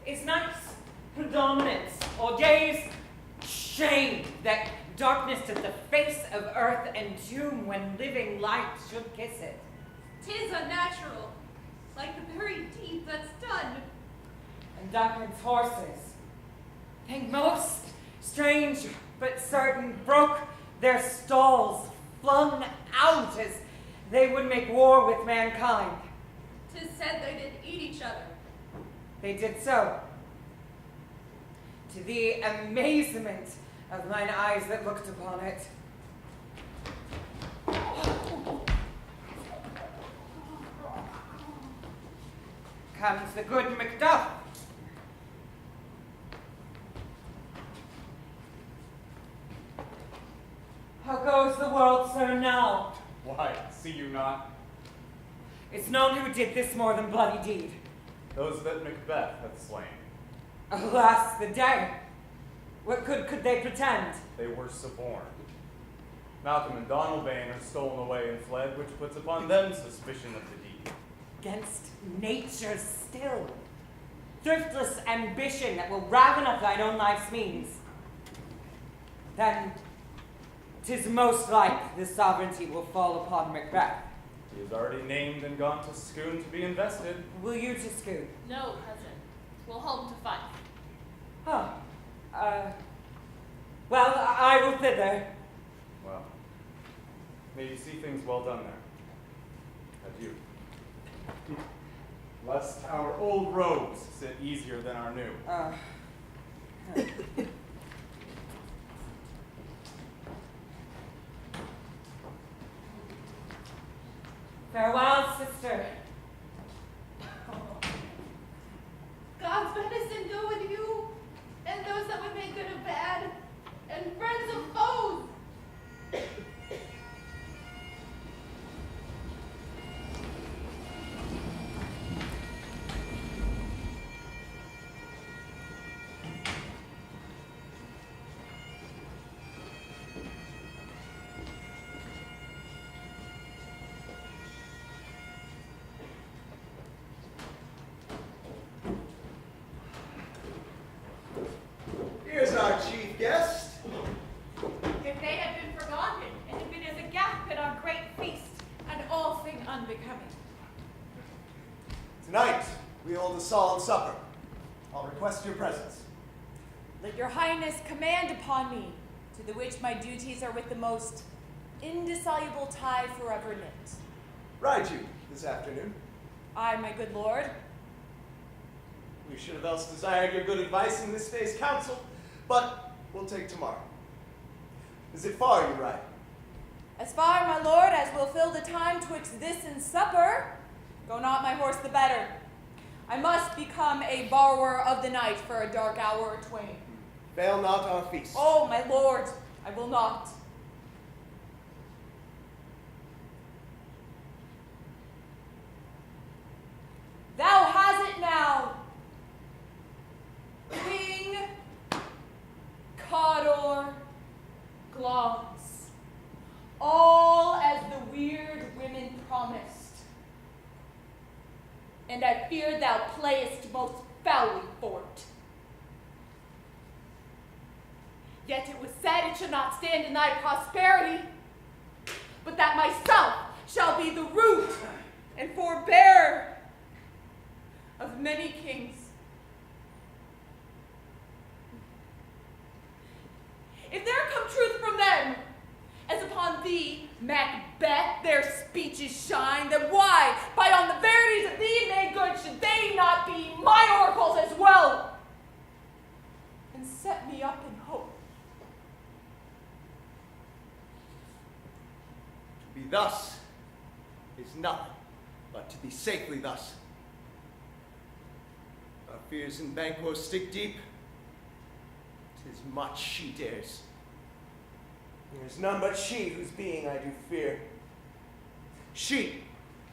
Is night's predominance or day's shame that darkness is the face of earth and doom when living light should kiss it? 'Tis unnatural, like the very deed that's done. And Duncan's horses think most strange but certain broke their stalls, flung out as they would make war with mankind. 'Tis said they did eat each other. They did so, to the amazement of mine eyes that looked upon it. Comes the good Macduff. How goes the world, sir, now? Why, see you not? It's known who did this more than bloody deed. Those that Macbeth hath slain. Alas, the day. What good could they pretend? They were suborned. Malcolm and Donalbain are stolen away and fled, which puts upon them suspicion of the deed. Against nature still. Thriftless ambition that will raven up thine own life's means. Then 'tis most like the sovereignty will fall upon Macbeth. He is already named and gone to Scone to be invested. Will you to Scone? No, cousin. We'll home to Fife. Huh. Well, I will thither. Well, may you see things well done there. Adieu. Lest our old robes sit easier than our new. Farewell, sister. God's benison go with you, and those that would make good of bad, and friends of foes. Here's our chief guest. If they had been forgotten, it had been as a gap in our great feast, and all thing unbecoming. Tonight, we hold a solemn supper. I'll request your presence. Let your highness command upon me, to the which my duties are with the most indissoluble tie forever knit. Ride you this afternoon. I, my good lord. We should have else desired your good advice in this day's council, but we'll take tomorrow. Is it far you ride? As far, my lord, as will fill the time twixt this and supper, go not my horse the better. I must become a borrower of the night for a dark hour or twain. Fail not our feast. Oh, my lord, I will not. Thou has it now, King Cawdor Glamis, all as the weird women promised. And I fear thou playest most foully for't. Yet it was said it should not stand in thy prosperity, but that myself shall be the root and forbearer of many kings. If there come truth from them, as upon thee, Macbeth, their speeches shine, then why, by on the verities of thee made good, should they not be my oracles as well? And set me up in hope. To be thus is nothing, but to be safely thus. Our fears in Banquo stick deep. 'Tis much she dares. There's none but she whose being I do fear. She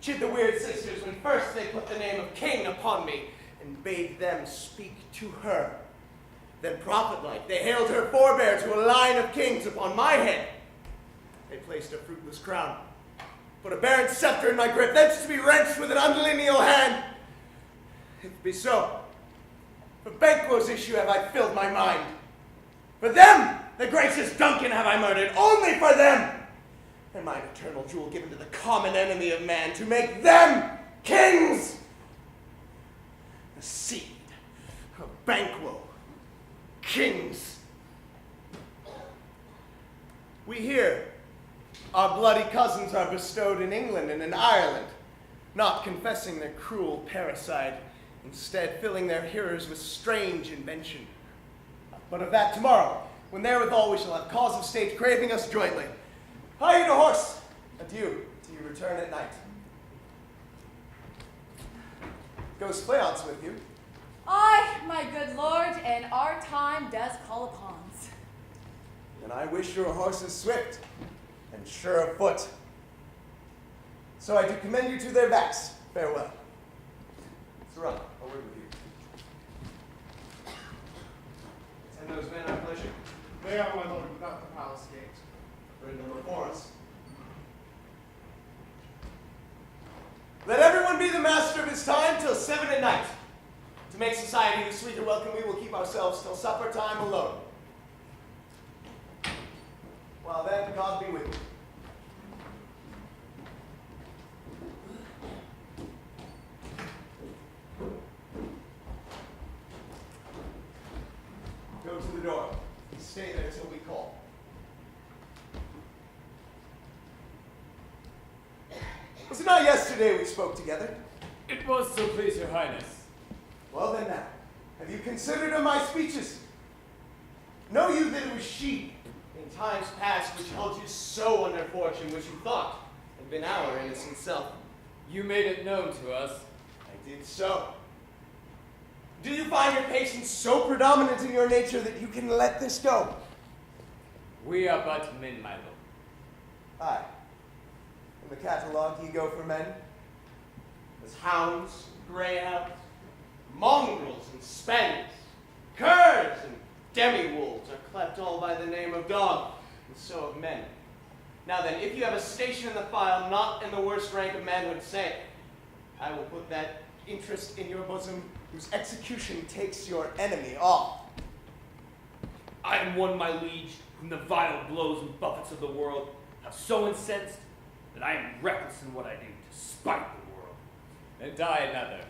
chid the weird sisters when first they put the name of king upon me, and bade them speak to her. Then prophet-like they hailed her forebear to a line of kings upon my head. They placed a fruitless crown, put a barren scepter in my grip, thence to be wrenched with an unlineal hand. If it be so, for Banquo's issue have I filled my mind. For them, the gracious Duncan have I murdered, only for them, and mine eternal jewel given to the common enemy of man, to make them kings. The seed of Banquo, kings. We hear our bloody cousins are bestowed in England and in Ireland, not confessing their cruel parricide, instead filling their hearers with strange invention. But of that tomorrow, when therewithal we shall have cause of state craving us jointly. Hie you to horse! Adieu, till you return at night. Goes Fleance with you. Aye, my good lord, and our time does call upon us. And I wish your horses swift and sure of foot. So I do commend you to their backs. Farewell. Sirrah, a word with you. Send those men our pleasure. They are, my lord, without the palace gate. For in number for us. Let everyone be the master of his time till 7 at night. To make society the sweeter welcome, we will keep ourselves till supper time alone. While then, God be with you. Go to the door. Stay there till we call. Was it not yesterday we spoke together? It was, so please your highness. Well then now, have you considered of my speeches? Know you that it was she, in times past, which held you so under fortune, which you thought had been our innocent self? You made it known to us. I did so. Do you find your patience so predominant in your nature that you can let this go? We are but men, my lord. Aye. In the catalogue ye go for men, as hounds, greyhounds, mongrels and spaniels, curs and demi-wolves are clept all by the name of dog, and so of men. Now then, if you have a station in the file not in the worst rank of manhood, say it. I will put that interest in your bosom whose execution takes your enemy off. I am one, my liege, whom the vile blows and buffets of the world have so incensed that I am reckless in what I do to spite the world. And I another.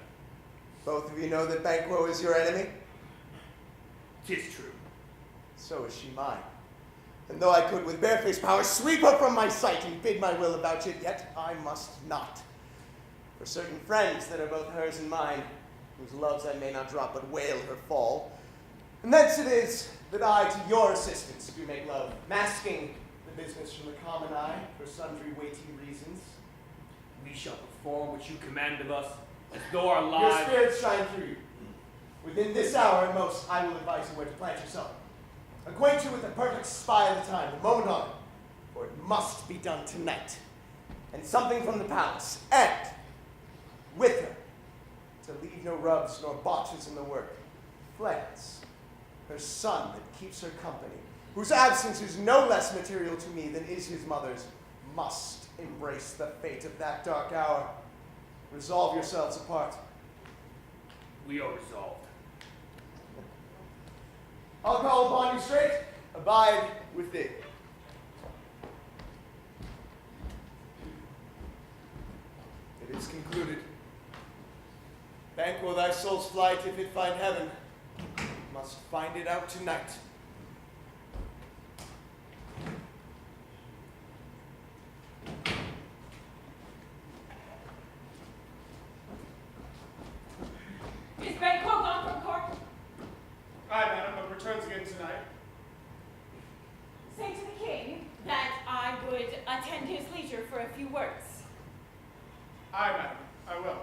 Both of you know that Banquo is your enemy? 'Tis true. So is she mine. And though I could with barefaced power sweep her from my sight and bid my will about it, yet I must not. For certain friends that are both hers and mine, whose loves I may not drop but wail her fall. And thence it is that I to your assistance do make love, masking the business from the common eye for sundry weighty reasons. We shall perform what you command of us, as though our Your lives... spirits shine through you. Within this hour at most, I will advise you where to plant yourself. Acquaint you with the perfect spy of the time, the moment on it, for it must be done tonight. And something from the palace, and with her, to leave no rubs nor botches in the work. Fleance, her son that keeps her company, whose absence is no less material to me than is his mother's, must embrace the fate of that dark hour. Resolve yourselves apart. We are resolved. I'll call upon you straight. Abide with thee. It is concluded. Banquo thy soul's flight, if it find heaven, must find it out tonight. Is Banquo gone from court? Aye, madam, but returns again tonight. Say to the king that I would attend his leisure for a few words. Aye, madam, I will.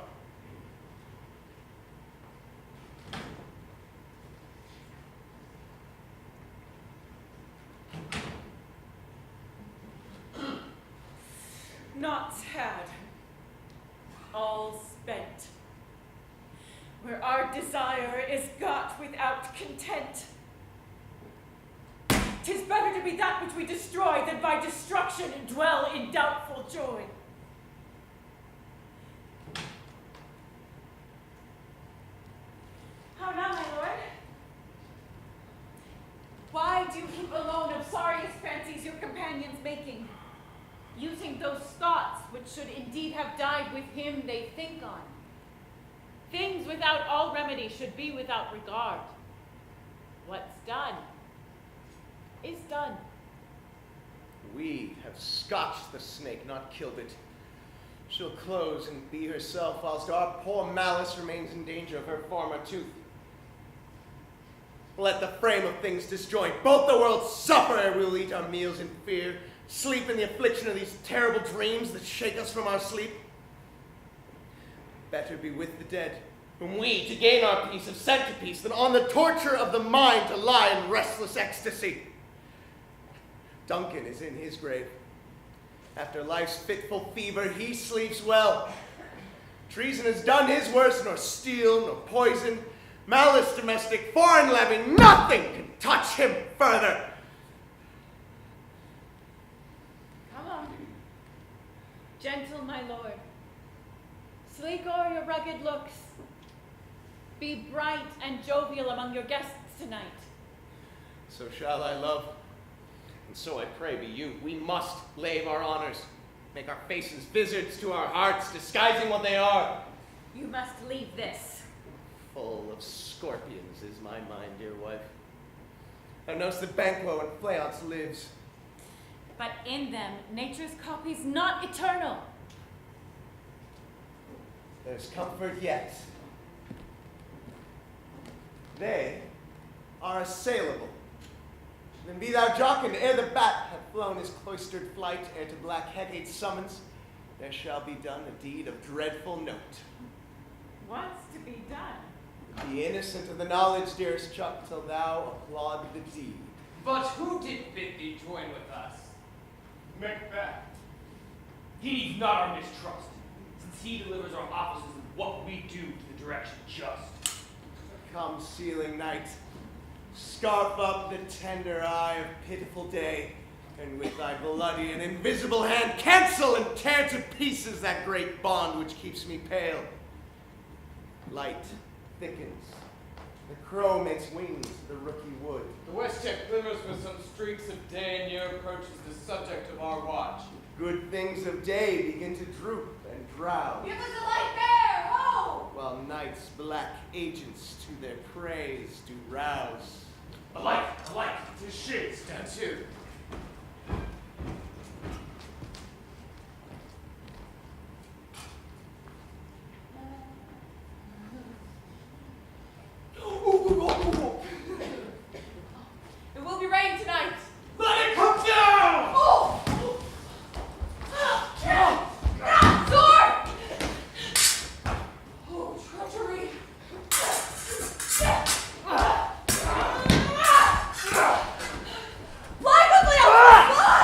Not had, all spent. Where our desire is got without content. 'Tis better to be that which we destroy than by destruction dwell in doubtful joy. How now, my lord? Why do you keep alone uxorious fancies your companions making? Using those thoughts which should indeed have died with him they think on. Things without all remedy should be without regard. What's done is done. We have scotched the snake, not killed it. She'll close and be herself, whilst our poor Malice remains in danger of her former tooth. Let the frame of things disjoint. Both the worlds suffer ere we'll eat our meals in fear, sleep in the affliction of these terrible dreams that shake us from our sleep. Better be with the dead, whom we, to gain our peace, have sent to peace, than on the torture of the mind to lie in restless ecstasy. Duncan is in his grave. After life's fitful fever, he sleeps well. Treason has done his worst, nor steel, nor poison, malice domestic, foreign levy, nothing can touch him further. Come on. Gentle, my lord. Sleek o'er your rugged looks. Be bright and jovial among your guests tonight. So shall I, love. And so I pray be you. We must lave our honors, make our faces visards to our hearts, disguising what they are. You must leave this. Full of scorpions is my mind, dear wife. Thou knowst that Banquo and Fleance lives. But in them, nature's copy's not eternal. There's comfort yet. They are assailable. Then be thou jocund, ere the bat hath flown his cloistered flight, ere to black Hecate's summons, there shall be done a deed of dreadful note. What's to be done? Be innocent of the knowledge, dearest Chuck, till thou applaud the deed. But who did bid thee join with us? Macbeth. He needs not our mistrust, since he delivers our offices and what we do to the direction just. Come, sealing night, scarf up the tender eye of pitiful day, and with thy bloody and invisible hand cancel and tear to pieces that great bond which keeps me pale. Light thickens. The crow makes wings to the rooky wood. The west check glimmers with some streaks of day, and near approaches the subject of our watch. Good things of day begin to droop and drowse, Give us a light there! Ho! while night's black agents to their praise do rouse. A light, a light. The shades down too. It will be rain tonight. Let it come down! Oh! Sword! Oh, treachery! Fly quickly! Fly!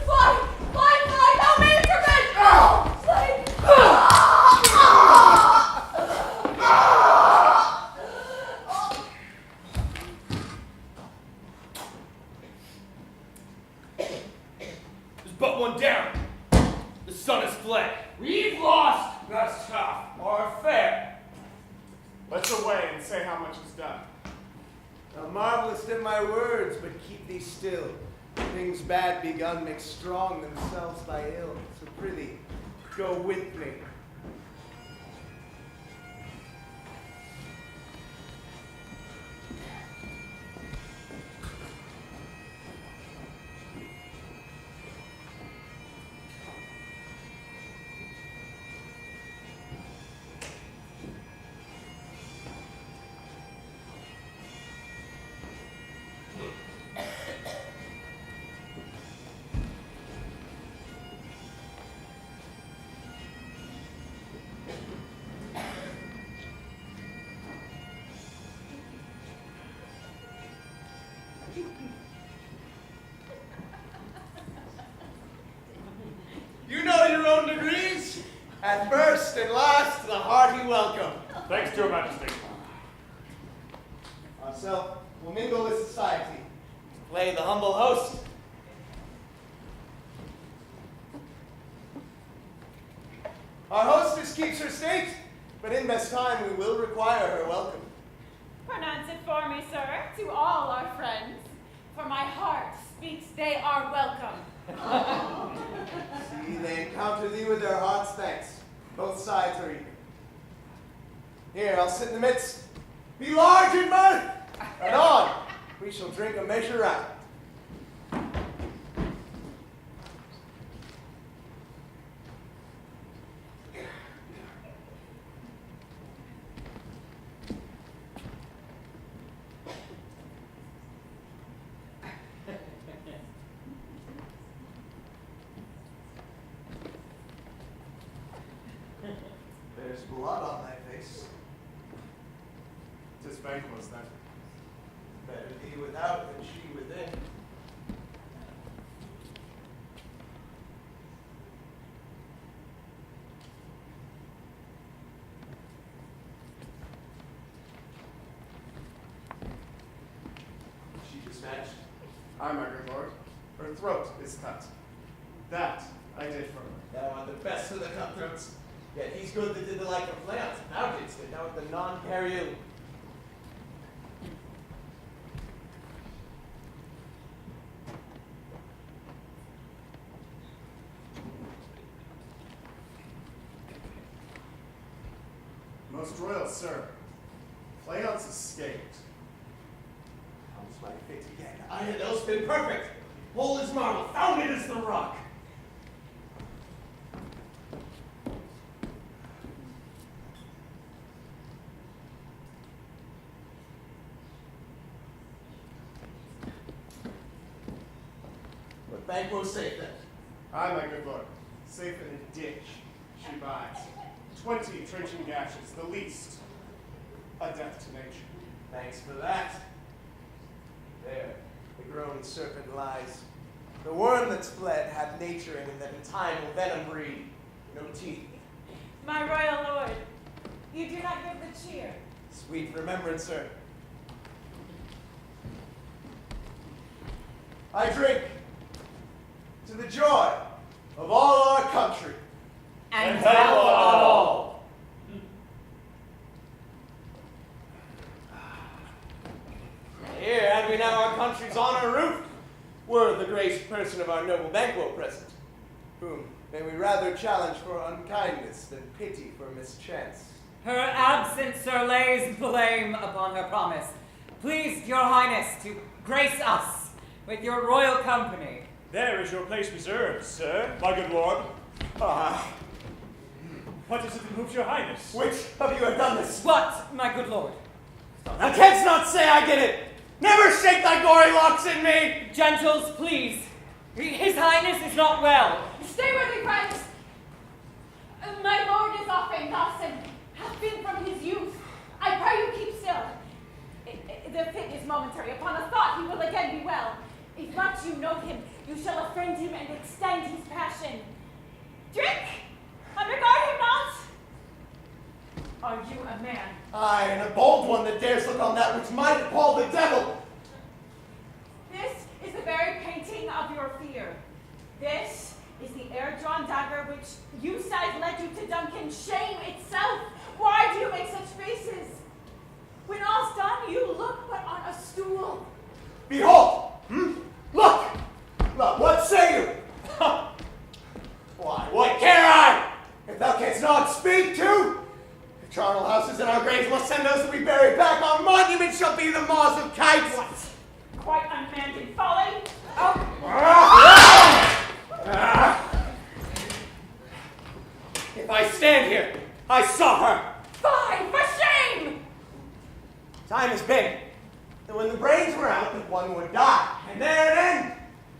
Fly! Fly! Fly! Thou mayest prevent! Slay! There's but one down. The sun has fled. We've lost. That's tough. Or fair. Let's away and say how much is done. Thou marvelest at my words, but keep thee still. Things bad begun make strong themselves by ill. So prithee, go with me. You know your own degrees. At first and last, the hearty welcome. Thanks to your majesty. Ourself will mingle with society, play the humble host. Our hostess keeps her state, but in best time we will require her welcome. Pronounce it for me, sir, to all our friends. For my heart speaks they are welcome. See, they encounter thee with their heart's thanks. Both sides are eager. Here, I'll sit in the midst. Be large in mirth, and on we shall drink a measure out. There's blood on thy face. 'Tis Banquo's then. Better thee without than she within. She dispatched. Aye, my good lord. Her throat is cut. That I did for her. Thou art the best of the cutthroats. Yet he's good that did the like of Leon's. Thou didst it, thou art the non-carrion. Most royal sir, Cleon's escaped. Comes my fate again. I had else been perfect. Whole as marble, founded as the rock. But Banquo's safe then. Aye, my good lord. Safe in a ditch, she bides. 20 trenching gashes, the least. A death to nature. Thanks for that. There, the grown serpent lies. The worm that's fled hath naturing, and that in time will venom breed. No teeth. My royal lord, you do not give the cheer. Sweet remembrancer. I drink to the joy of all our country. And health on all. Here, had we now our country's honor roofed, were the graced person of our noble Banquo present, whom may we rather challenge for unkindness than pity for mischance. Her absence, sir, lays blame upon her promise. Please, your highness, to grace us with your royal company. There is your place reserved, sir. My good lord. What is it that moves your highness? Which of you have done this? What, my good lord? Thou canst not say I did it! Never shake thy gory locks in me! Gentles, please. His highness is not well. Stay worthy friends. My lord is often thus and hath been from his youth. I pray you keep still. The fit is momentary. Upon a thought he will again be well. If much you know him, you shall offend him and extend his passion. Drink, and regard him not. Are you a man? Aye, and a bold one that dares look on that which might appall the devil. This is the very painting of your fear. This is the air-drawn dagger which you said led you to Duncan. Shame itself. Why do you make such faces? When all's done, you look but on a stool. Behold! Look! Look, what say you? Why, what care I? If thou canst not speak to, the charnel houses and our graves must send those that we bury back. Our monument shall be the maws of kites. What? Quite unmanned in folly? If I stand here, I saw her. Fie, for shame! Time has been that when the brains were out, that one would die, and there it end.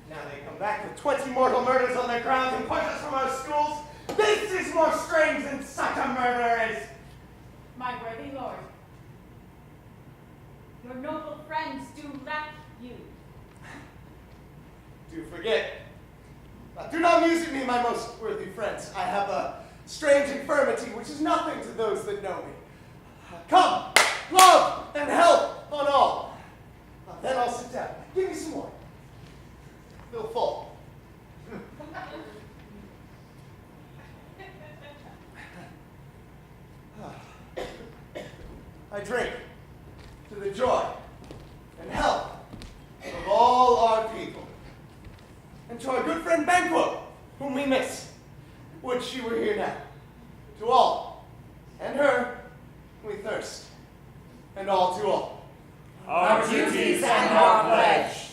Now they come back with 20 mortal murders on their crowns and push us from our schools. This is more strange than such a murder is. My worthy lord, your noble friends do lack you. Do forget. Do not muse at me, my most worthy friends. I have a strange infirmity which is nothing to those that know me. Come, love and health on all. Then I'll sit down. Give me some more. Feel full. I drink to the joy and health of all our people, and to our good friend Banquo, whom we miss. Would she were here now. To all, and her, we thirst, and all to all. Our duties and our pledge.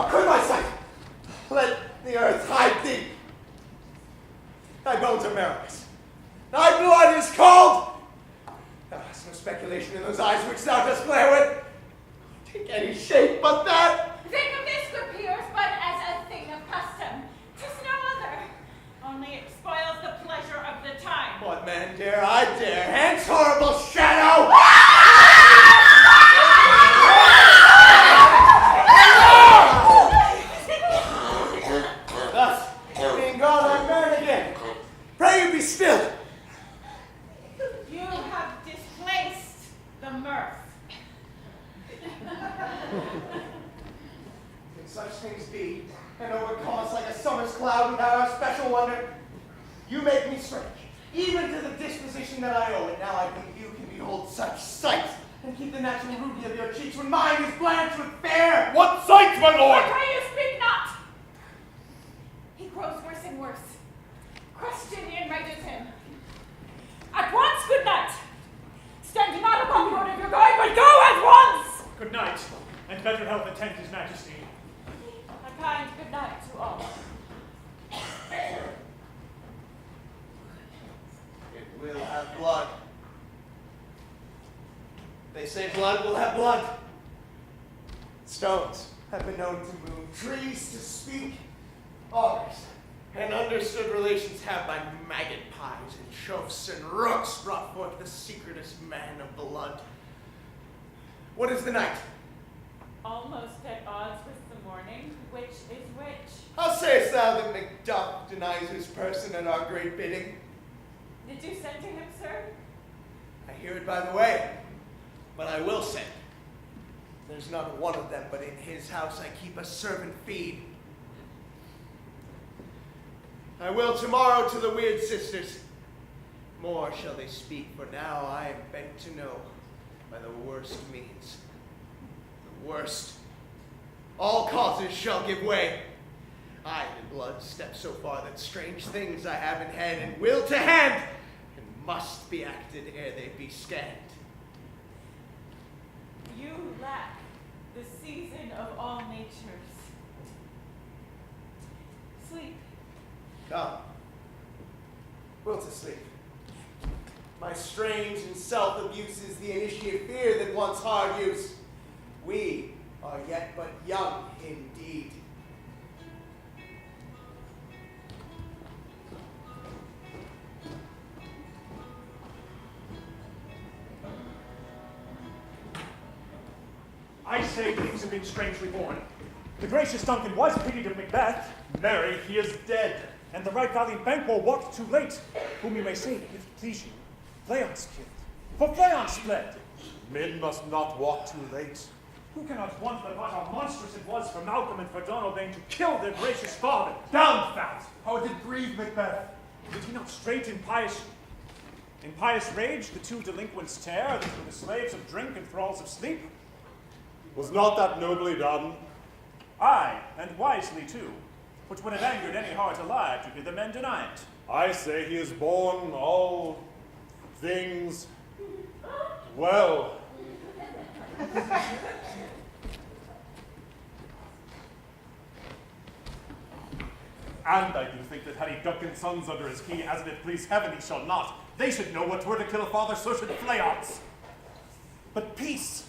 Could my sight let the earth hide thee? Thy bones are marrowless. Thy blood is cold. Thou hast no speculation in those eyes which thou dost glare with. Take any shape but that. Think of this, good peers, but as a thing of custom. 'Tis no other. Only it spoils the pleasure of the time. What man dare I dare? Hence, horrible shadow! Thus, being gone, I'm married again. Pray you be still. You have displaced the mirth. Can such things be, and overcome us like a summer's cloud without our special wonder? You make me strange, even to the disposition that I owe it. Now I think you can behold such sights, and keep the natural ruby of your cheeks when mine is blanched with fair. What sights, my lord? I pray you speak not. He grows worse and worse. Question enrages him. At once, good night. Stand not upon the road of your going, but go at once. Good night, and better health attend his majesty. A kind good night to all. It will have blood. They say blood will have blood. Stones have been known to move, trees to speak. Augurs and understood relations have by maggot pies and choughs and rooks brought forth the secretest man of blood. What is the night? Almost at odds with the morning. Which is which? How sayest thou that Macduff denies his person at our great bidding? Did you send to him, sir? I hear it by the way, but I will send. There's not one of them, but in his house I keep a servant feed. I will tomorrow to the weird sisters. More shall they speak, for now I am bent to know by the worst means. The worst. All causes shall give way. I, in blood, step so far that strange things I have in head and will to hand, and must be acted ere they be scanned. You lack the season of all natures. Sleep. Come. Will to sleep. My strange and self-abuse is the initiate fear that wants hard use. We are yet but young indeed. I say things have been strangely born. The gracious Duncan was pitied of Macbeth. Marry, he is dead. And the right valiant Banquo walked too late, whom you may say, if it please you, Fleance killed. For Fleance fled. Men must not walk too late. Who cannot wonder what how monstrous it was for Malcolm and for Donalbain to kill their gracious father? Downfat! How it did grieve Macbeth. Did he not straight in pious rage the two delinquents tear, that were the slaves of drink and thralls of sleep? Was not that nobly done? Aye, and wisely too, which would have angered any heart alive to hear the men deny it. I say he is born all things well. And I do think that had he Duncan's sons under his key, as it please heaven he shall not, they should know what 'twere to kill a father, so should Fleance. But peace!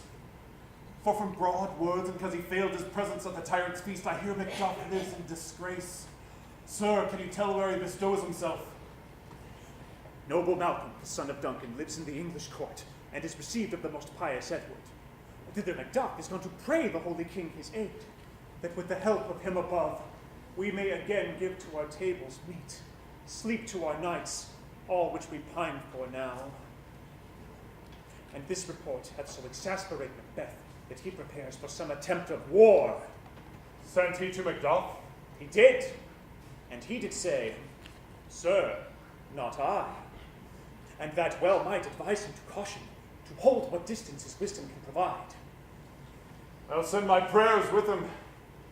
For from broad words, and because he failed his presence at the tyrant's feast, I hear Macduff lives in disgrace. Sir, can you tell where he bestows himself? Noble Malcolm, the son of Duncan, lives in the English court, and is received of the most pious Edward. Thither Macduff is gone to pray the holy king his aid, that with the help of him above, we may again give to our tables meat, sleep to our nights, all which we pine for now. And this report hath so exasperated Macbeth, that he prepares for some attempt of war. Sent he to Macduff? He did, and he did say, Sir, not I. And that well might advise him to caution, to hold what distance his wisdom can provide. I'll send my prayers with him,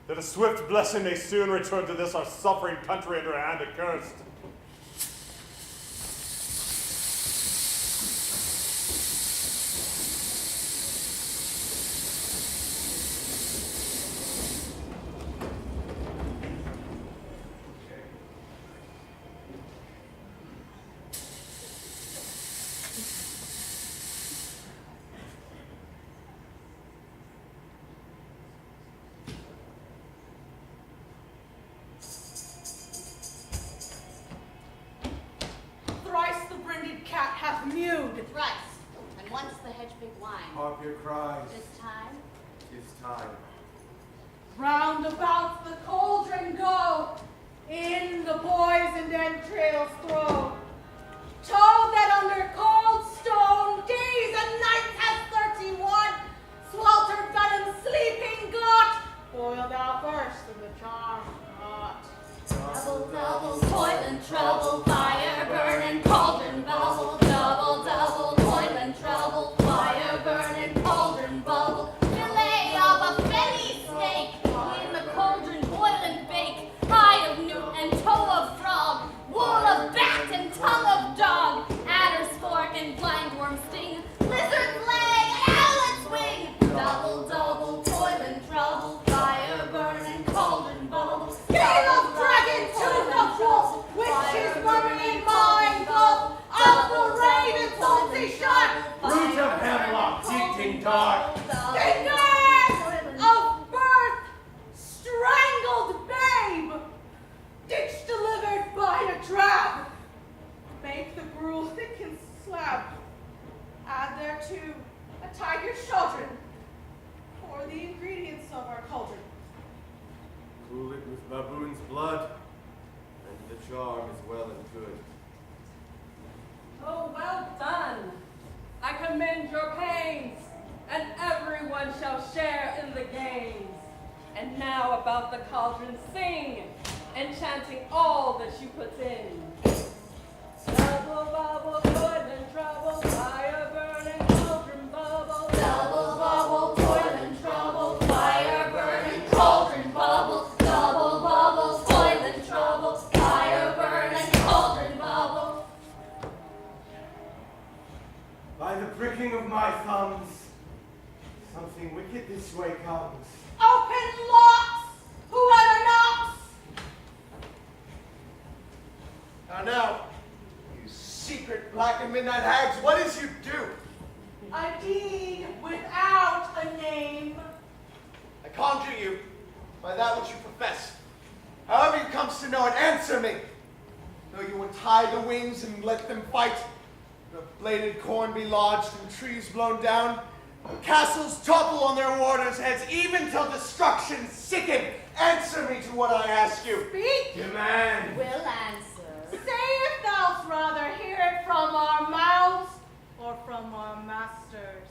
that a swift blessing may soon return to this our suffering country under a hand accursed. Thrice the brinded cat hath mewed. Thrice, and once the hedge pig whined. Harp your cries. This time, 'Tis time. Round about the cauldron go, in the poisoned entrails throw. Toad that under cold stone days and nights has 31 sweltered venom sleeping got. Boil thou first in the charm hot. double, double, toil and trouble, fire burning, cauldron bubble. Double, double, toil and trouble, fire burning, cauldron bubble. Fillet of a fenny snake, in the cauldron boil and bake. Eye of newt and toe of frog, wool of bat and tongue of dog. Adder's fork and blindworm sting, lizard's leg and owlet's wing. Double, double, toil and trouble, fire burning, cauldron bubble. Gale of dragon, tooth of wolf, witches murmuring mine gulf. Of the raven, salty shark, Root of hemlock, teaching dark. fingers of birth, strangled babe, ditch delivered by a trap. Make the gruel thick and slab. Add thereto a tiger's children, or the ingredients of our cauldron. Cool it with baboon's blood, and the charm is well and good. Oh, well done. I commend your pains, and everyone shall share in the gains. And now about the cauldron sing, enchanting all that you put in. Double bubble, toil and trouble, fire burning, cauldron bubble. Double bubble, toil and trouble, fire burning, cauldron bubble. Double bubble, toil and trouble, fire burning, cauldron bubble. By the pricking of my thumbs, something wicked this way comes. Open locks, whoever knocks. Now, you secret black and midnight hags, what is you do? A deed without a name. I conjure you by that which you profess. However you comes to know it, answer me. Though you untie the wings and let them fight, the bladed corn be lodged and trees blown down, the castles topple on their warders' heads, even till destruction sicken. Answer me to what I ask you. Speak. Demand. Will answer. Say if thou'lt rather hear it from our mouths or from our masters.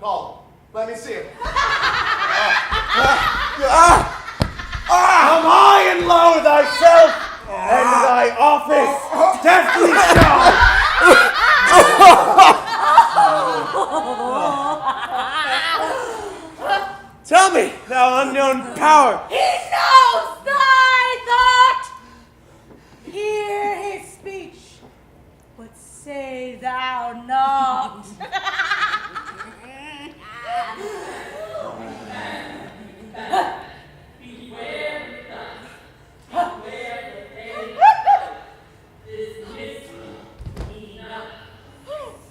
Call. Let me see him. Come high and low thyself, and thy office deftly show. Tell me, thou unknown power. He knows thy thought. Hear his speech, but say thou not.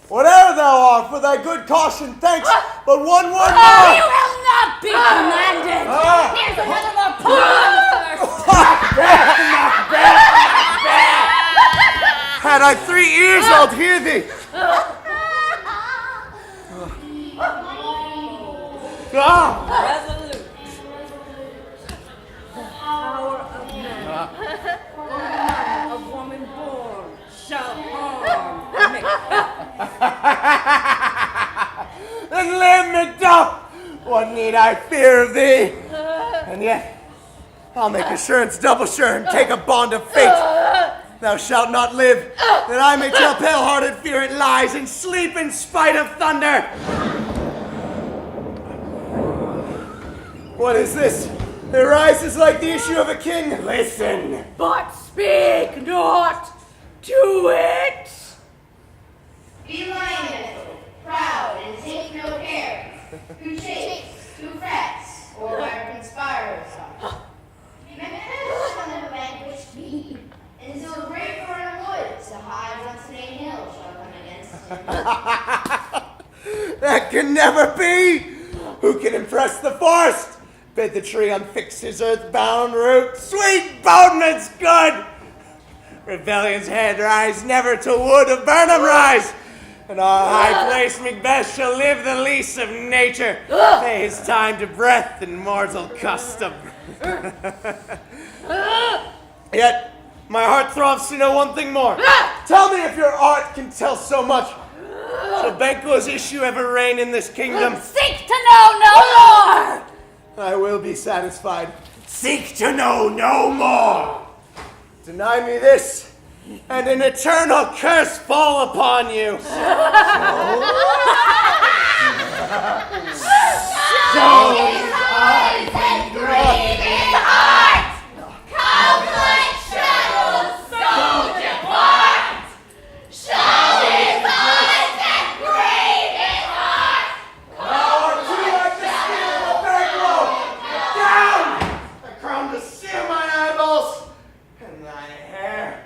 Whatever thou art, for thy good caution, thanks. But one word You more. will not be commanded. Here's another more pull on the first. Had I 3 ears, I'd hear thee. Resolute. The power of man, or none of woman born, shall harm me. Then let me doth. What need I fear of thee? And yet, I'll make assurance double sure and take a bond of fate. Thou shalt not live, that I may tell pale-hearted fear it lies and sleep in spite of thunder. What is this? It rises like the issue of a king. Listen. But speak not to it. Be minded, proud, and take no care. Who shakes, who frets, or where conspirers are. Macbeth son of a vanquished king, and so a great foreign wood to hide on Snake Hill shall come against him. That can never be! Who can impress the forest? Bid the tree unfix his earthbound root. Sweet boneman's good! Rebellion's head rise, never to wood of Burnham rise. And our high place Macbeth shall live the lease of nature, pay his time to breath and mortal custom. Yet, my heart throbs to know one thing more. Tell me if your art can tell so much. Shall Banquo's issue ever reign in this kingdom? Seek to know no more! I will be satisfied. Seek to know no more! Deny me this, and an eternal curse fall upon you. Show his eyes and grave his heart! Come like shadows, so depart! Show his eyes and grave his heart! Power to like the steel of a Banquo! Down! The crown to sear mine eyeballs, and thine hair.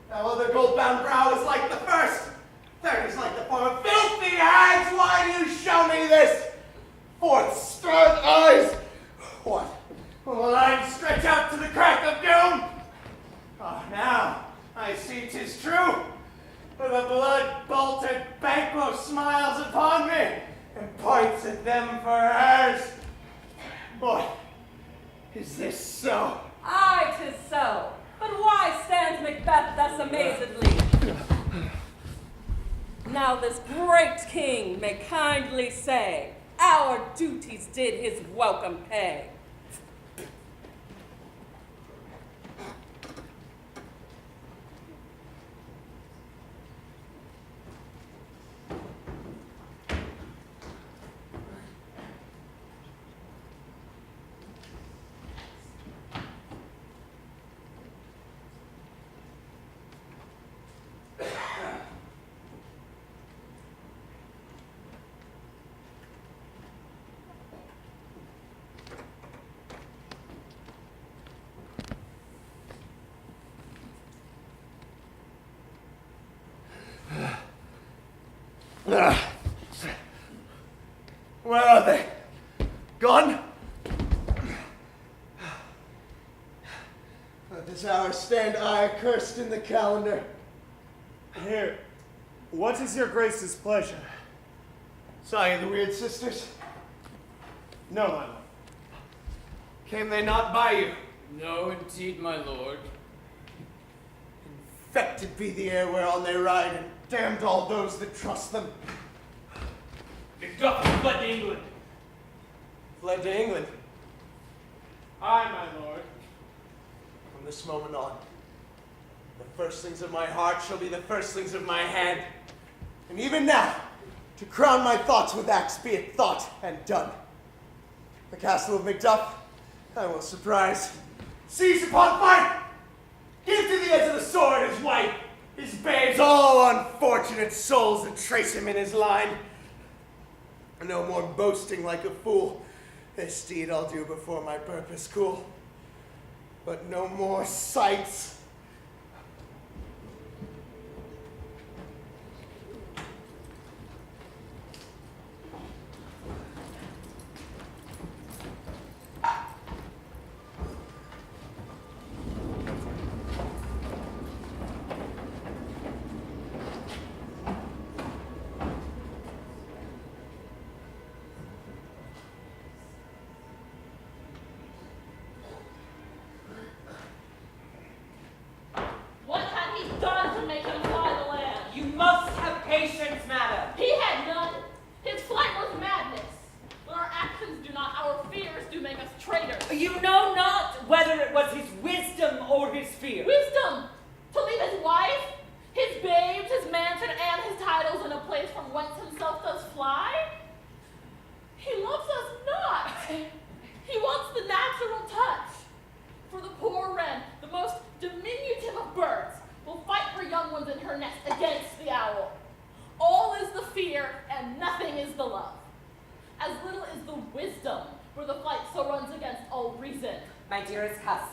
Thou other gold-bound brow is like the first. Third is like the form of filthy hags. Why do you show me this? Fourth, starred eyes. What? Will I stretch out to the crack of doom? Oh, now I see 'tis true. For the blood-bolted Banquo smiles upon me and points at them for hers. Boy, is this so? Aye, 'tis so. But why stands Macbeth thus amazedly? Now this great king may kindly say, our duties did his welcome pay. Where are they? Gone? At this hour stand I accursed in the calendar. Here, what is your grace's pleasure? Saw you the weird sisters? No, my lord. Came they not by you? No, indeed, my lord. Infected be the air whereon they ride, and damned all those that trust them. Macduff fled to England. Fled to England. Aye, my lord. From this moment on, the firstlings of my heart shall be the firstlings of my hand. And even now, to crown my thoughts with acts, be it thought and done. The castle of Macduff I will surprise. Seize upon fight! Give to the edge of the sword his wife, his babes, all unfortunate souls that trace him in his line. No more boasting like a fool. This deed I'll do before my purpose cool. But no more sights. What had he done to make him fly the land? You must have patience, madam. He had none. His flight was madness. When our actions do not, our fears do make us traitors. You know not whether it was his wisdom or his fear. Wisdom! To leave his wife, his babes, his mansion, and his titles in a place from whence himself does fly? He loves us not. He wants the natural touch. For the poor wren, the most diminutive of birds, will fight her young ones in her nest against the owl. All is the fear, and nothing is the love. As little is the wisdom, where the flight so runs against all reason. My dearest cuss,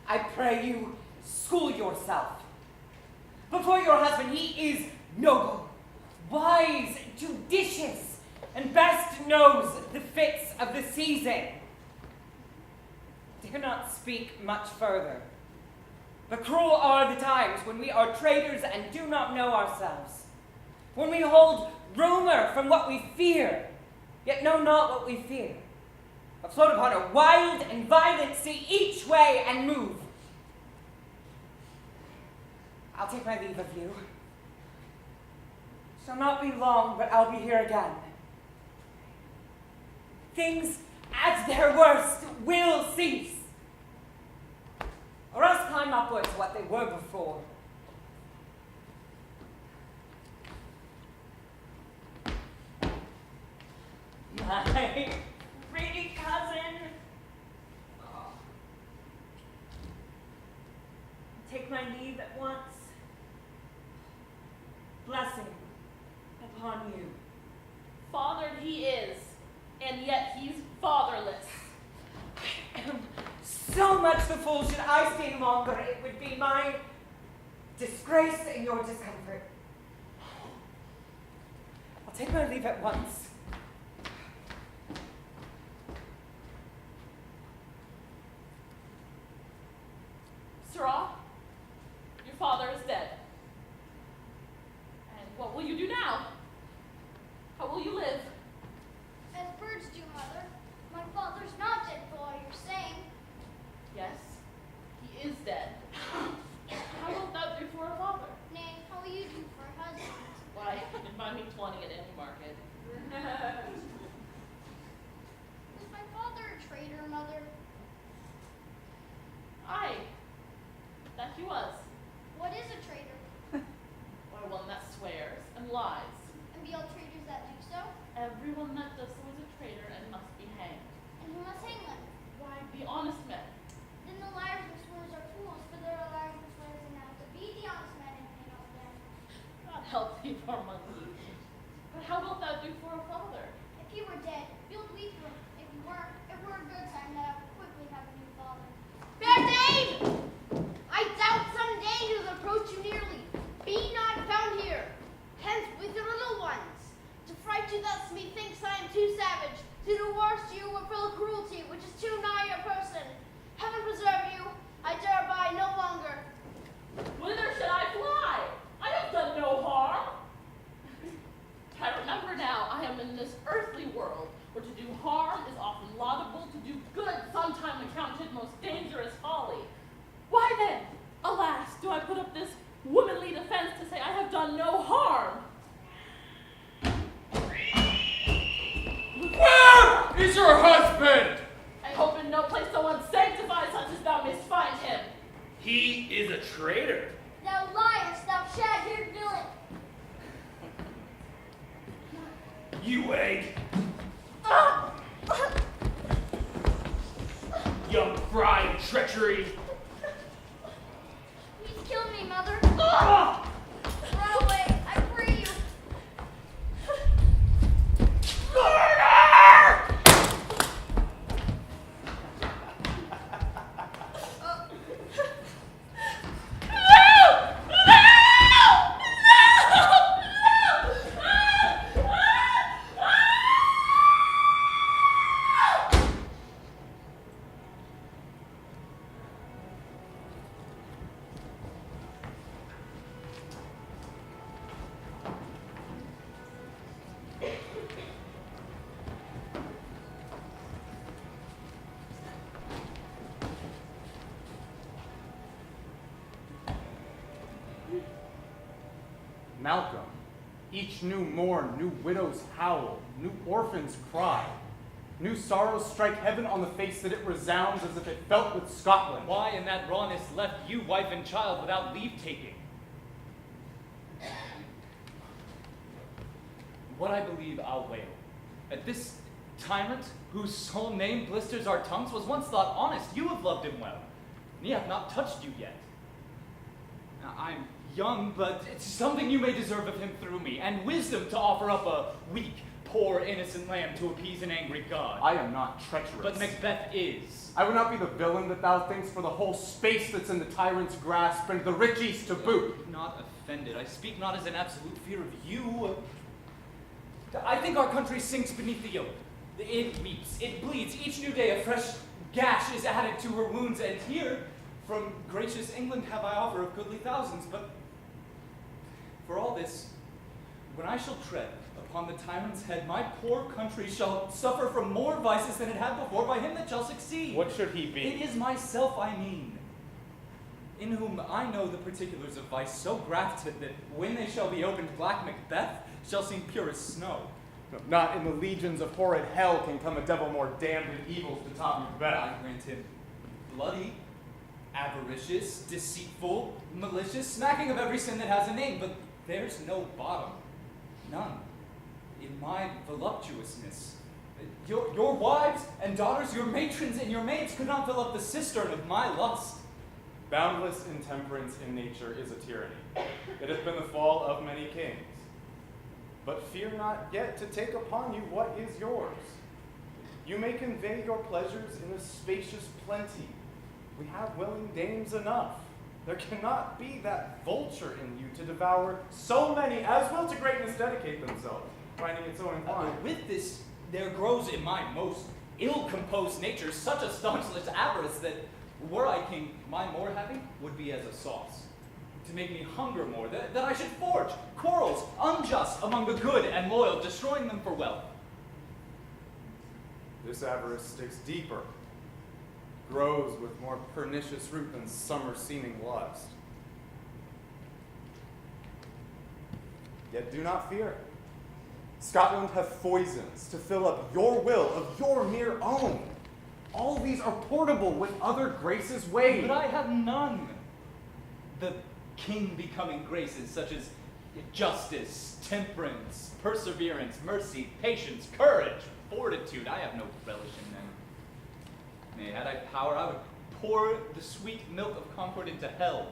I pray you school yourself. Before your husband, he is noble, wise, judicious, and best knows the fits of the season. Dare not speak much further. But cruel are the times when we are traitors and do not know ourselves, when we hold rumor from what we fear, yet know not what we fear, afloat upon a wild and violent sea each way and move. I'll take my leave of you. Shall not be long, but I'll be here again. Things at their worst will cease, or else climb upward to what they were before. My pretty cousin. Take my leave at once. Blessing upon you. Fathered he is, and yet he's fatherless. I am so much the fool. Should I stay longer, it would be my disgrace and your discomfort. I'll take my leave at once. Sirrah, your father is dead. And what will you do now? How will you live? As birds do, Mother. My father's not dead for all you're saying. Yes, he is dead. How wilt thou do for a father? Nay, how will you do for a husband? Why, you can buy me 20 at any market. Was my father a traitor, Mother? Aye, that he was. What is a traitor? Why, one that swears and lies. And be all traitors that do so? Everyone that does so is a traitor and must be hanged. And who must hang them? Why, the honest men. Then the liars and swearers are fools, for there are liars and swearers enough to beat the honest men and hang all them. God help thee, poor monkey. But how wilt thou do for a father? If he were dead, you'd weep for him. If he weren't, it were a good sign that I would quickly have a new father. Fair dame! I doubt some dangers approach you nearly. Be not found here. Hence with your little ones. To fright you thus, methinks I am too savage. To do worse to you will feel cruelty, which is too nigh your person. Heaven preserve you. I dare abide no longer. Whither should I fly? I have done no harm. I remember now I am in this earthly world, where to do harm is often laudable, to do good sometime accounted most dangerous folly. Why then, alas, do I put up this womanly defense to say I have done no harm? Where is your husband? I hope in no place so unsanctified such as thou mayst find him. He is a traitor. Thou liest, thou shag-haired villain. You egg. Young fry of treachery. He's killed me, Mother. Ah! Run away, I pray you. Malcolm, each new morn, new widows howl, new orphans cry. New sorrows strike heaven on the face that it resounds as if it felt with Scotland. Why in that rawness left you wife and child without leave taking? What I believe I'll wail. At this tyrant, whose sole name blisters our tongues, was once thought honest. You have loved him well, and he hath not touched you yet. Now, I'm young, but it's something you may deserve of him through me, and wisdom to offer up a weak, poor, innocent lamb to appease an angry god. I am not treacherous. But Macbeth is. I would not be the villain that thou thinkst for the whole space that's in the tyrant's grasp, and the rich east to boot. Be not offended. I speak not as an absolute fear of you. I think our country sinks beneath the yoke. It weeps, it bleeds. Each new day a fresh gash is added to her wounds, and here, from gracious England have I offer of goodly thousands. But for all this, when I shall tread upon the tyrant's head, my poor country shall suffer from more vices than it had before by him that shall succeed. What should he be? It is myself I mean, in whom I know the particulars of vice so grafted that when they shall be opened, black Macbeth shall seem pure as snow. No, not in the legions of horrid hell can come a devil more damned than evils to top Macbeth. I grant him bloody, avaricious, deceitful, malicious, smacking of every sin that has a name, but there's no bottom, none, in my voluptuousness. Your wives and daughters, your matrons and your maids could not fill up the cistern of my lust. Boundless intemperance in nature is a tyranny. It hath been the fall of many kings. But fear not yet to take upon you what is yours. You may convey your pleasures in a spacious plenty. We have willing dames enough. There cannot be that vulture in you to devour so many as will to greatness dedicate themselves, finding it so inclined. With this, there grows in my most ill-composed nature such a staunchless avarice that, were I king, my more having would be as a sauce, to make me hunger more, that I should forge quarrels unjust among the good and loyal, destroying them for wealth. This avarice sticks deeper, grows with more pernicious root than summer-seeming lust. Yet do not fear. Scotland hath foisons to fill up your will of your mere own. All these are portable with other graces weighed. But I have none. The king becoming graces such as justice, temperance, perseverance, mercy, patience, courage, fortitude. I have no relish in them. Nay, had I power, I would pour the sweet milk of concord into hell,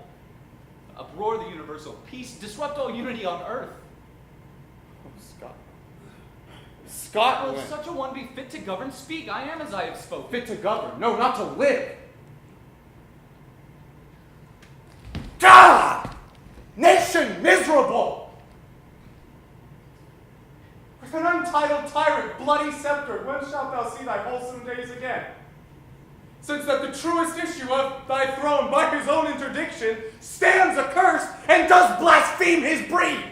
uproar the universal peace, disrupt all unity on earth. Oh, Scotland. Scotland! Will such a one be fit to govern? Speak, I am as I have spoken. Fit to govern? No, not to live. God! Nation miserable! With an untitled tyrant, bloody scepter, when shalt thou see thy wholesome days again? Since that the truest issue of thy throne by his own interdiction stands accursed and does blaspheme his breed.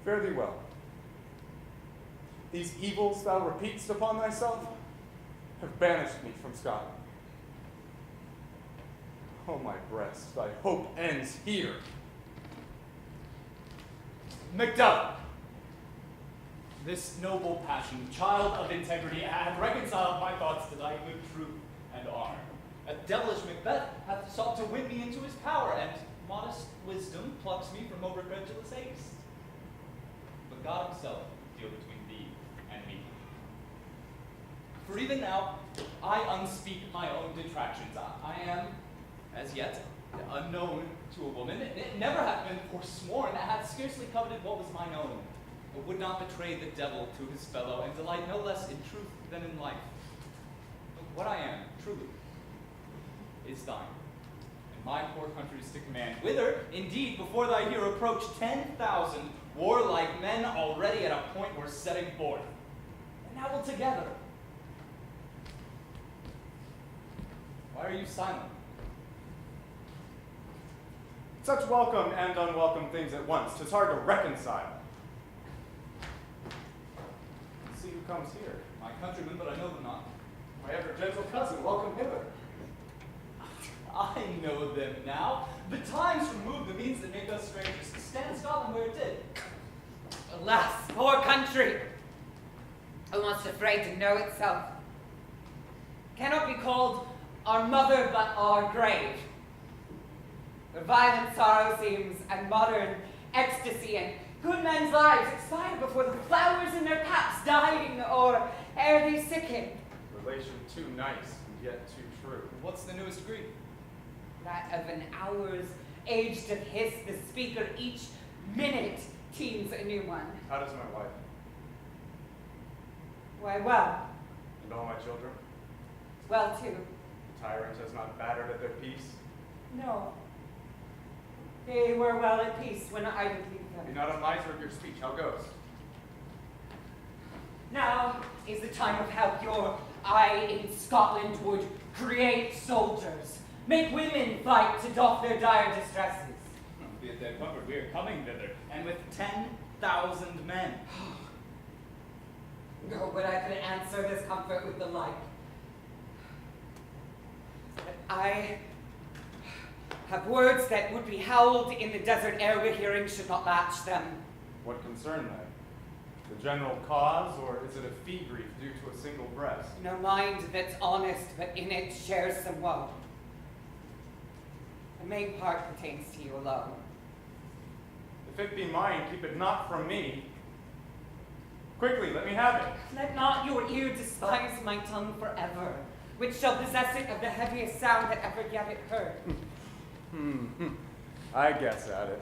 Fare thee well. These evils thou repeatest upon thyself have banished me from Scotland. Oh, my breast, thy hope ends here. Macduff, this noble passion, child of integrity, hath reconciled my thoughts to thy good truth and honor. A devilish Macbeth hath sought to win me into his power, and modest wisdom plucks me from overcredulous haste. But God himself deal between thee and me. For even now, I unspeak my own detractions. I am, as yet, unknown to a woman. It never hath been forsworn, hath scarcely coveted what was mine own, but would not betray the devil to his fellow, and delight no less in truth than in life. But what I am, truly, is thine, and my poor country is to command, whither, indeed, before thy here approach, 10,000 warlike men already at a point we're setting forth. And now we'll together. Why are you silent? Such welcome and unwelcome things at once, 'tis hard to reconcile. See who comes here. My countrymen, but I know them not. My ever gentle cousin, welcome hither. I know them now. The times remove the means that make us strangers. Stand Scotland where it did. Alas, poor country, almost afraid to know itself, cannot be called our mother but our grave. where violent sorrow seems, and modern ecstasy, and good men's lives expire before the flowers in their caps dying, or ere they sicken. Relation too nice and yet too true. What's the newest grief? That of an hour's age to hiss the speaker each minute teems a new one. How does my wife? Why, well. And all my children? Well, too. The tyrant has not battered at their peace? No. They were well at peace when I would leave them. Be not a miser of your speech. How goes? Now is the time of help. I in Scotland would create soldiers, make women fight to doff their dire distresses. Be it their comfort, we are coming thither, and with 10,000 men. No, but I could answer this comfort with the like. But I have words that would be howled in the desert air we're hearing should not match them. What concern then? The general cause, or is it a fee grief due to a single breast? No mind that's honest, but in it shares some woe. The main part pertains to you alone. If it be mine, keep it not from me. Quickly, let me have it. Let not your ear despise my tongue forever, which shall possess it of the heaviest sound that ever yet it heard. I guess at it.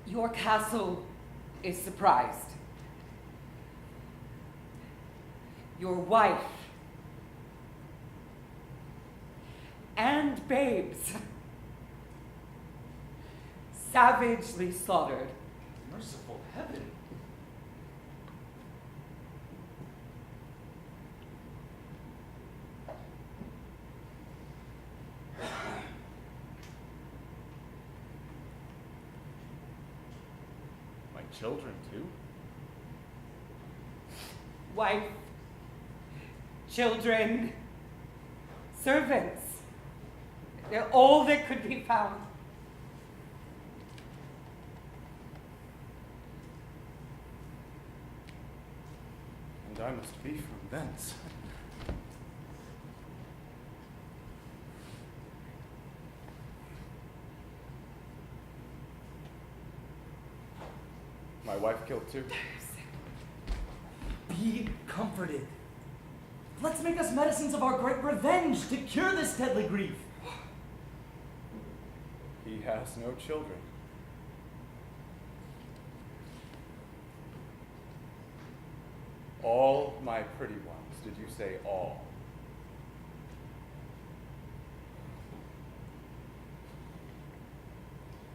Your castle is surprised. Your wife and babes savagely slaughtered. Merciful heaven. My children, too? Wife, children, servants. They're all that could be found. And I must be from thence. My wife killed too. Be comforted. Let's make us medicines of our great revenge to cure this deadly grief. He has no children. All my pretty ones, did you say all?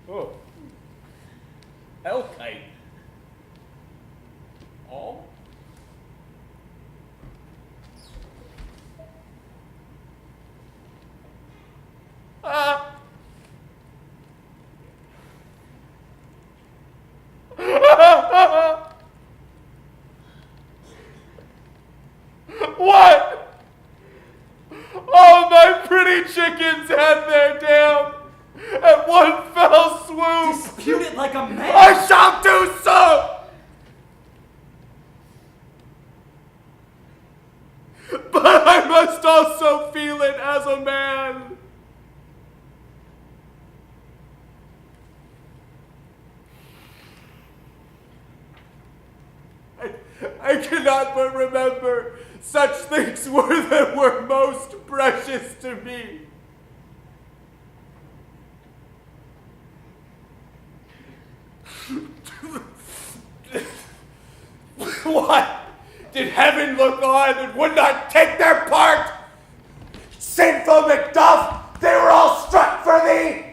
Oh. Hellkite. All? What? All my pretty chickens had their dam at one fell swoop. Dispute it like a man. I shall do so. But I must also feel it as a man. I cannot but remember such things were that were most precious to me. What? Did heaven look on and would not take their part? Sinful Macduff, they were all struck for thee!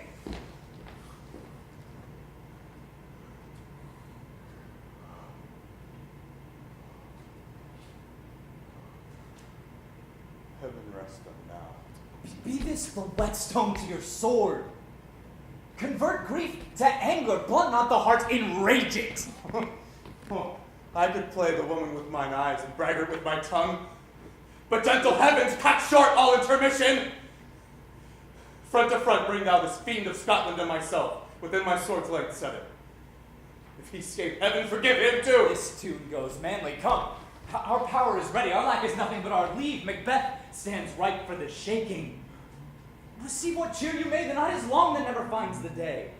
Heaven rest them now. Be this the whetstone to your sword. Convert grief to anger, blunt not the heart, enrage it. I could play the woman with mine eyes and braggart with my tongue, but gentle heavens, cut short all intermission. Front to front bring thou this fiend of Scotland and myself, within my sword's length set it. If he escape heaven, forgive him too. This tune goes manly. Come, our power is ready. Our lack is nothing but our leave. Macbeth stands ripe for the shaking. Receive what cheer you may. The night is long that never finds the day.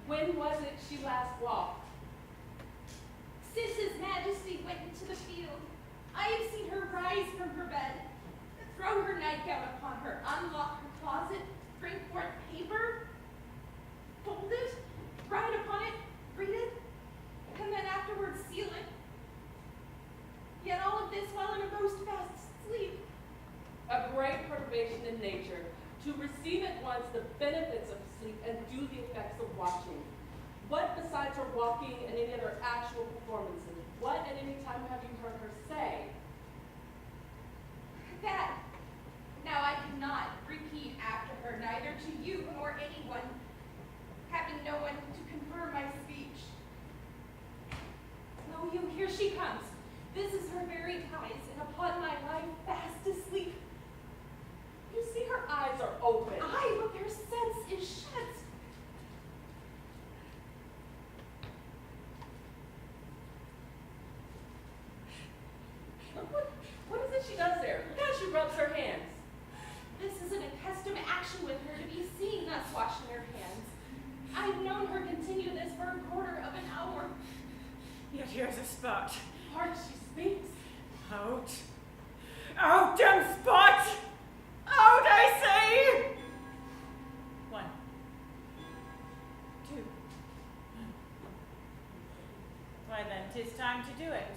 When was it she last walked? Since His Majesty went into the field, I have seen her rise from her bed, throw her nightgown upon her, unlock her closet, bring forth paper, fold it, write upon it, read it, and then afterwards seal it. Yet all of this while in a most fast sleep. A great perturbation in nature, to receive at once the benefits of sleep and do the effects of watching. What besides her walking and any other actual performances, what at any time have you heard her say? That now I cannot repeat after her, neither to you nor anyone, having no one to confirm my speech. Lo you, here she comes. This is her very ties, and upon my life fast asleep. You see her eyes are open. Aye, but their sense is shut. What is it she does there? Look how she rubs her hands. This is an accustomed action with her to be seen thus washing her hands. I've known her continue this for a quarter of an hour. Yet here's a spot. Hard she speaks. Out. Out and spot! Out, I say! 1, 2. Why then, 'tis time to do it.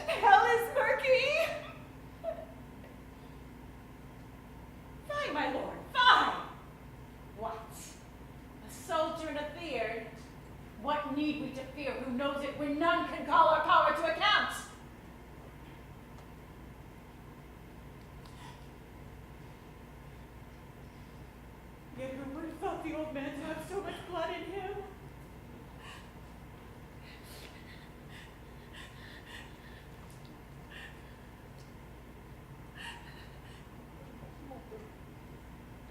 Hell is murky! Fie, my lord, fie! What? A soldier and a beard? What need we to fear? Who knows it when none can call our power to account? Yet who would have thought the old man to have so much blood in him?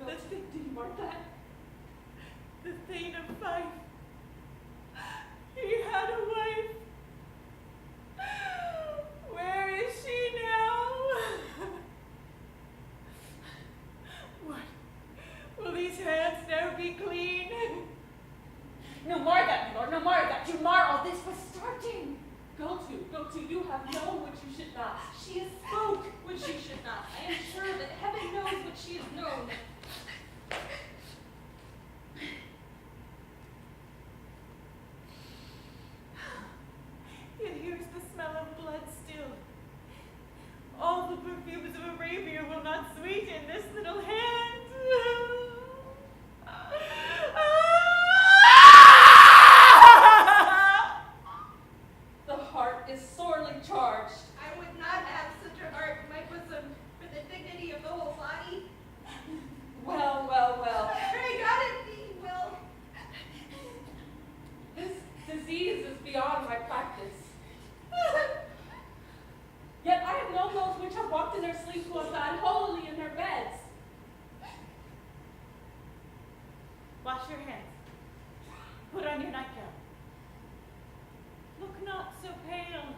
Let's think, did you mark that? The Thane of Fife. He had a wife. Where is she now? What? Will these hands now be clean? No more of that, my lord, no more of that. You mar all this was starting. Go to, you have known what you should not. She has spoke what she should not. I am sure that heaven knows what she has known. Yet here's the smell of blood still. All the perfumes of Arabia will not sweeten this little hand. The heart is sorely charged. I would not have such a heart in my bosom for the dignity of the whole body. Well. Pray God it be will. This disease is beyond my practice. Yet I have known those which have walked in their sleep who have died holily in their beds. Wash your hands. Put on your nightgown. Look not so pale.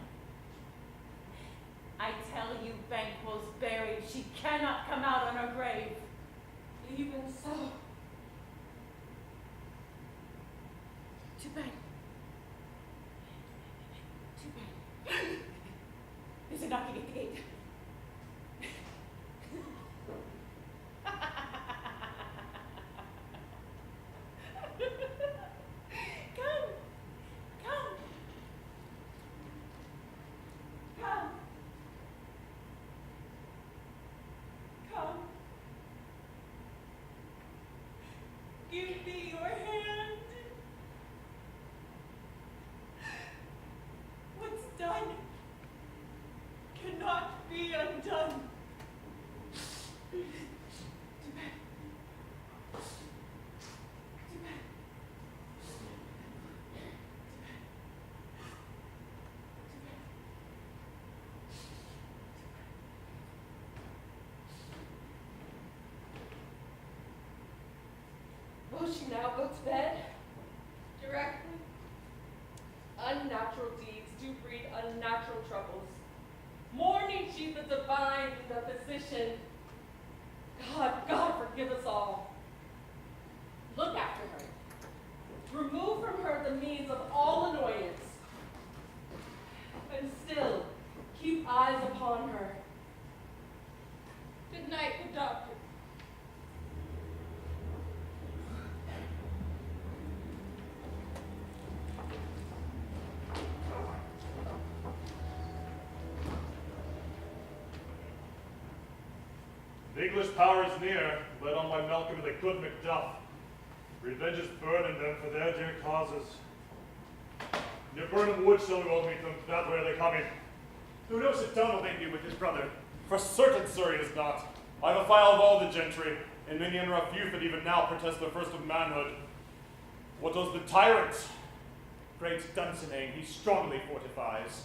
I tell you, Banquo's buried. She cannot come out on her grave. Even so. To bed. To bed. There's a knocking at the gate. Come. Come. Come. Come. Give me your hand. What's done cannot Will she now go to bed? Directly. Unnatural deeds do breed unnatural troubles. Mourning she the divine and the physician. God forgive us all. Look after her. Remove from her the means of all annoyance. And still, keep eyes upon her. Good night, good doctor. The English power is near, led on by Malcolm and the good Macduff. Revenge is burning them for their dear causes. Near Burnham Wood shall we all meet them, that way are they coming. Who knows if Donald may be with his brother? For certain, sir, he is not. I have a file of all the gentry, and many and rough youth that even now protest the first of manhood. What does the tyrant? Great Dunsinane, he strongly fortifies.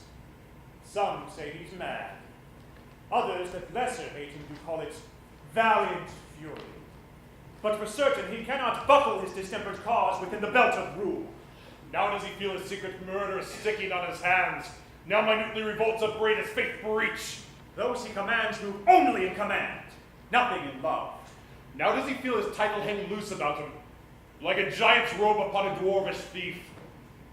Some say he's mad. Others that lesser hate him do call it valiant fury. But for certain he cannot buckle his distempered cause within the belt of rule. Now does he feel his secret murder sticking on his hands. Now minutely revolts upbraid his faith breach. Those he commands move only in command, nothing in love. Now does he feel his title hang loose about him, like a giant's robe upon a dwarvish thief.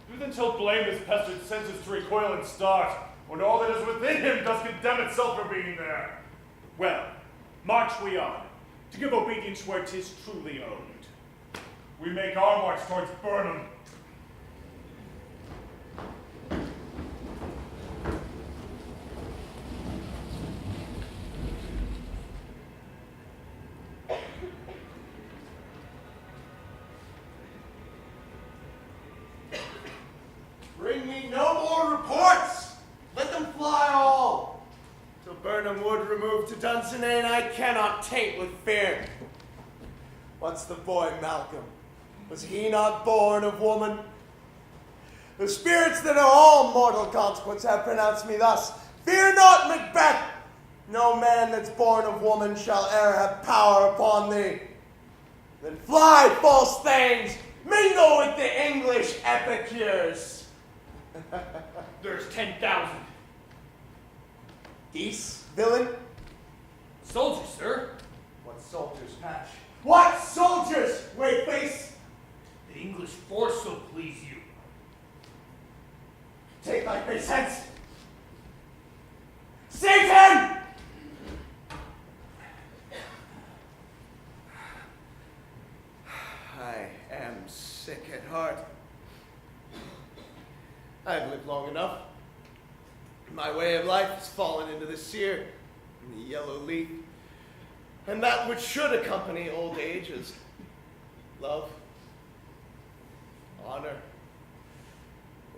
Who then shall blame his pestered senses to recoil and start, when all that is within him does condemn itself for being there? Well, march we on, to give obedience where 'tis truly owed. We make our march towards Burnham. Bring me no more reports! Let them fly all! Till Burnham Wood removed to Dunsinane, I cannot taint with fear. What's the boy Malcolm? Was he not born of woman? The spirits that are all mortal consequence have pronounced me thus. Fear not, Macbeth! No man that's born of woman shall e'er have power upon thee. Then fly, false thanes! Mingle with the English epicures! There's 10,000. Geese, villain? Soldiers, sir. What soldiers, Patch? What soldiers, Whiteface? The English force so please you. Take thy face hence! Satan! I am sick at heart. I've lived long enough. My way of life has fallen into the sere and the yellow leaf. And that which should accompany old age is love, honor,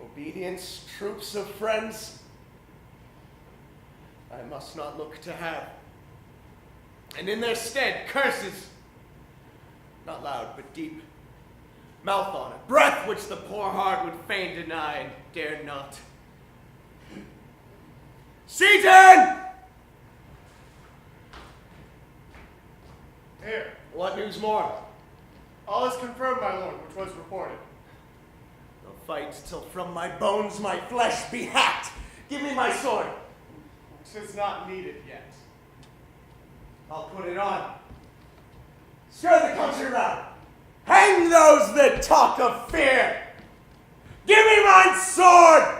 obedience, troops of friends. I must not look to have. And in their stead, curses, not loud but deep, mouth on it, breath which the poor heart would fain deny and dare not. Seaton! Here. What news more? All is confirmed, my lord, which was reported. No fight till from my bones my flesh be hacked. Give me my sword. 'Tis not needed yet. I'll put it on. Stir the country round. Hang those that talk of fear. Give me my sword.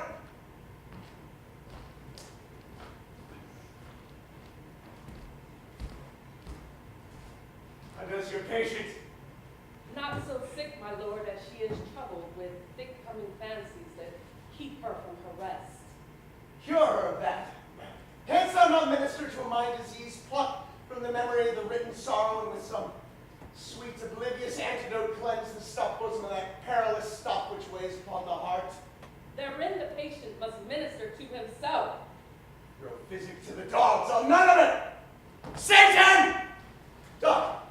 How does your patient? Not so sick, my lord, as she is troubled with thick-coming fancies that keep her from her rest. Cure her of that. Canst thou not minister to a mind disease, pluck from the memory of the written sorrow, and with some sweet oblivious antidote cleanse the stuffed bosom of that perilous stuff which weighs upon the heart? Therein the patient must minister to himself. Throw physic to the dogs, I'll none of it! Satan! Doc,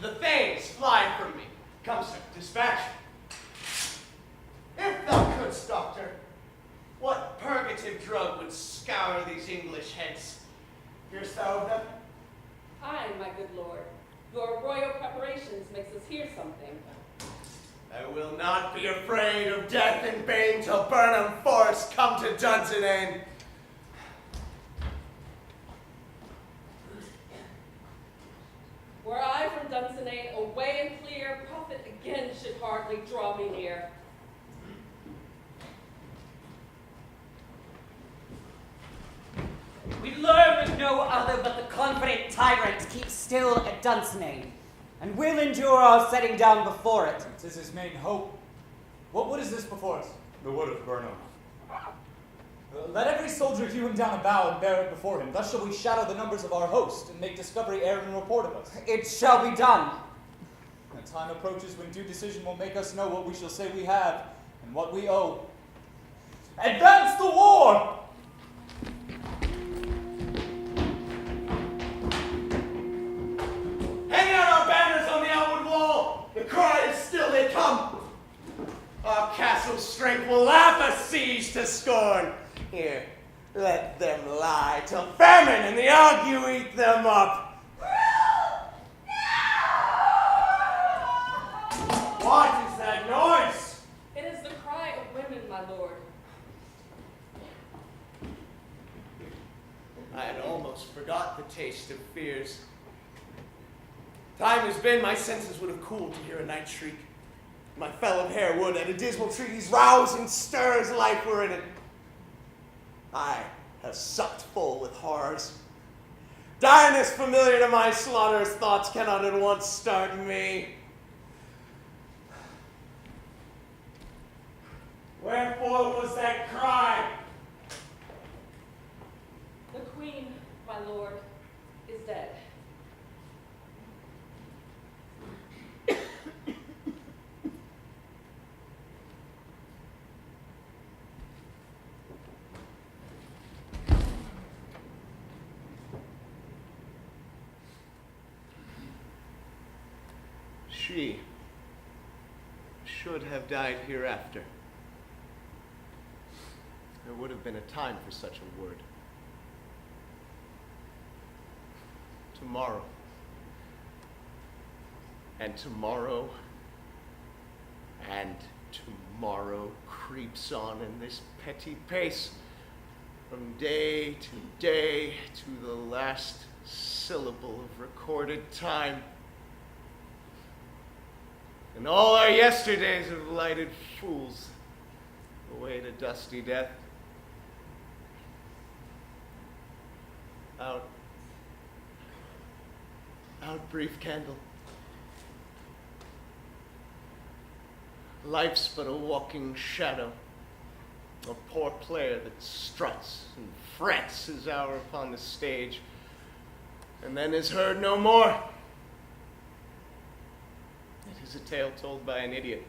the thanes fly from me. Come, sir, dispatch. If thou couldst, doctor, what purgative drug would scour these English heads? Hearest thou of them? Aye, my good lord. Your royal preparations makes us hear hear something. I will not be afraid of death and bane till Burnham Forest come to Dunsinane. Were I from Dunsinane, away and clear, prophet again should hardly draw me near. We learn that no other but the confident tyrant keeps still at Dunsinane, and will endure our setting down before it. 'Tis his main hope. What is this before us? The wood of Burnham. Let every soldier hew him down a bough and bear it before him. Thus shall we shadow the numbers of our host, and make discovery ere and report of us. It shall be done. The time approaches when due decision will make us know what we shall say we have, and what we owe. Advance the war! Hang out our banners on the outward wall. The cry is still they come. Our castle's strength will laugh a siege to scorn. Here, let them lie till famine and the ague eat them up. What is that noise? It is the cry of women, my lord. I had almost forgot the taste of fears. Time has been, my senses would have cooled to hear a night shriek. My fell of hair would, at a dismal treaty's rouse and stir as life were in it. I have sucked full with horrors. Direness familiar to my slaughterous thoughts cannot at once start me. Wherefore was that cry? The queen, my lord, is dead. She should have died hereafter. There would have been a time for such a word. Tomorrow. And tomorrow. And tomorrow creeps on in this petty pace, from day to day to the last syllable of recorded time. And all our yesterdays have lighted fools away to dusty death. Out, brief candle. Life's but a walking shadow, a poor player that struts and frets his hour upon the stage, and then is heard no more. It is a tale told by an idiot,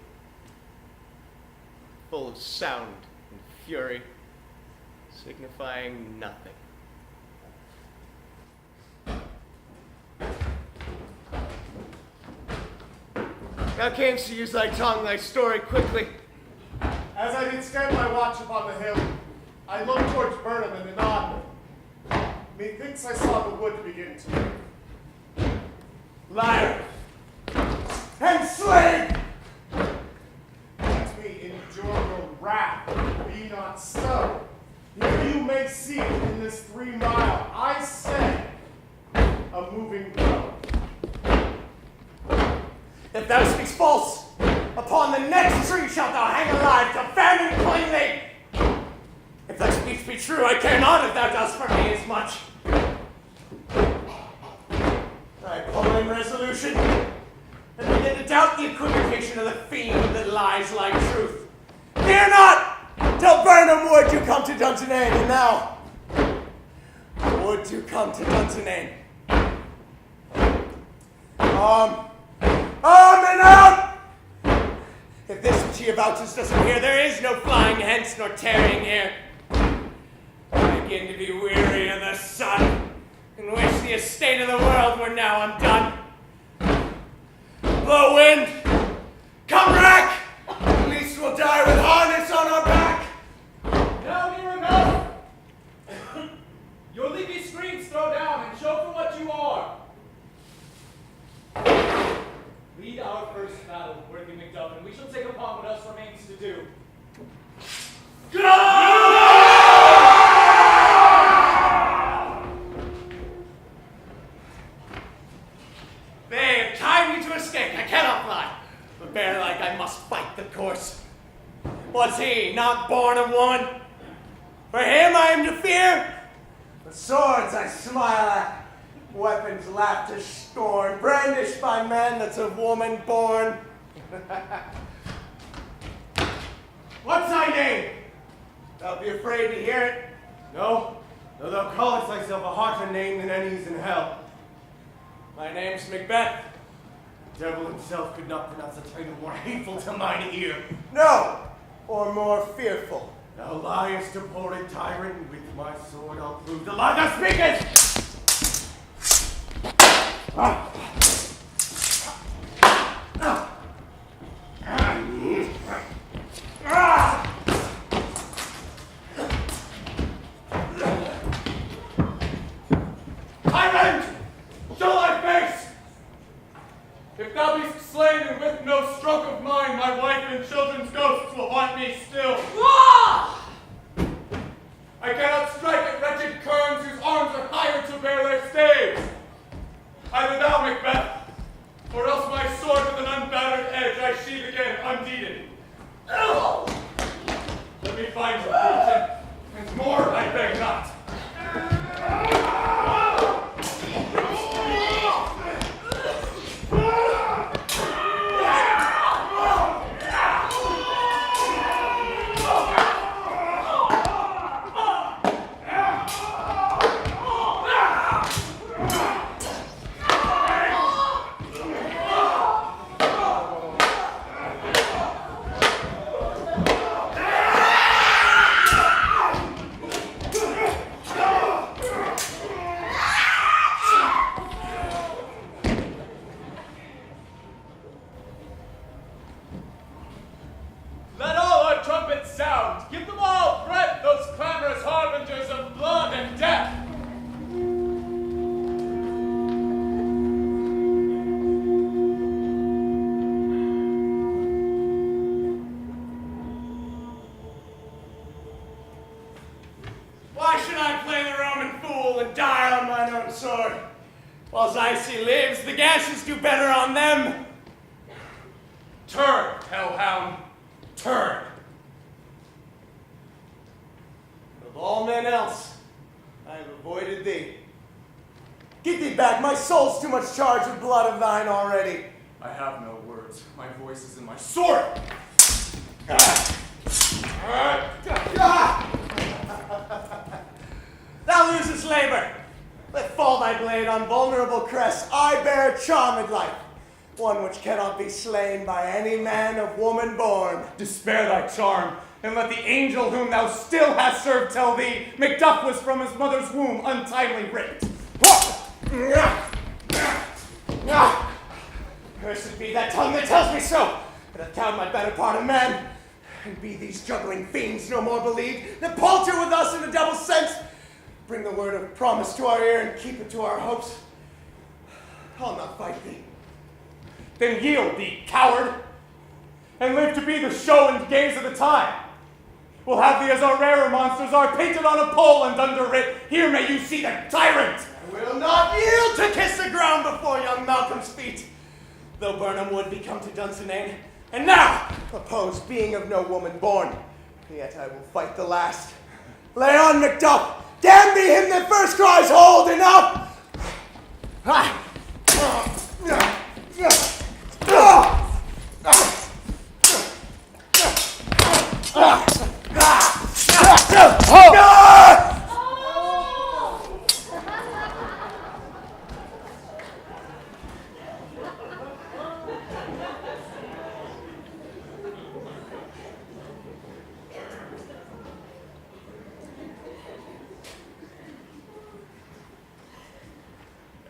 full of sound and fury, signifying nothing. Now canst to use thy tongue, thy story quickly. As I did stand my watch upon the hill, I looked towards Burnham and anon. Methinks I saw the wood begin to move. Liar! And slave! Let me endure your wrath, be not so. Here you may see it in this 3 mile, I say, a moving road. If thou speakst false, upon the next tree shalt thou hang alive to famine claim thee. If thy speech be true, I care not if thou dost for me as much. I pull in resolution, and begin to doubt the equivocation of the fiend that lies like truth. Fear not, till Burnham would you come to Dunsinane, and thou would you come to Dunsinane. And out! If this which he avouches doesn't hear, there is no flying hence nor tarrying here. I begin to be weary of the sun, and wish the estate of the world were now undone. Blow wind, come rack! At least we'll die with harness on our back. Now near enough! Your leafy screens throw down and show for what you are. Lead our first first battle, worthy Macduff, and we shall take upon what else remains to do. They have tied me to a stake, I cannot fly. But bear like I must fight the course. Was he not born of woman? For him I am to fear. The swords I smile at, weapons laughed to scorn, brandished by men that's of woman born. What's thy name? Thou be afraid to hear it? No, though thou callest thyself a harder name than any's in hell. My name's Macbeth. The devil himself could not pronounce a title more hateful to mine ear. No, or more fearful. Thou liest, abhorred tyrant, and with my sword I'll prove the lie thou speakest! Tyrant! Show thy face! If thou be slain and with no stroke of mine, my wife and children's ghosts will haunt me still. I cannot strike at wretched kerns whose arms are hired to bear their staves. Either thou, Macbeth, or else my sword with an unbattered edge I sheathe again undeeded. Let me find you, Putin, and more I beg not. Let all our trumpets sound! Give them all breath, those clamorous harbingers of blood and death! Why should I play the Roman fool and die on mine own sword? Whilst Icy lives, the gashes do better on them. Turn, hellhound, turn. Of all men else, I have avoided thee. Get thee back, my soul's too much charged with blood of thine already. I have no words. My voice is in my sword. Thou losest labor. Let fall thy blade on vulnerable crest. I bear a charmed life, one which cannot be slain by any man of woman born. Despair thy charm, and let the angel whom thou still hast served tell thee, Macduff was from his mother's womb untimely raped. Cursed be that tongue that tells me so, that hath count my better part of man. And be these juggling fiends no more believed, that palter with us in the devil's sense. Bring the word of promise to our ear and keep it to our hopes. I'll not fight thee. Then yield thee, coward, and live to be the show and gaze of the time. We'll have thee as our rarer monsters are painted on a pole and underwrit, here may you see the tyrant. I will not yield to kiss the ground before young Malcolm's feet, though Burnham would become to Dunsinane, and now oppose being of no woman born. Yet I will fight the last. Lay on, Macduff! Damn be him that first cries, hold enough!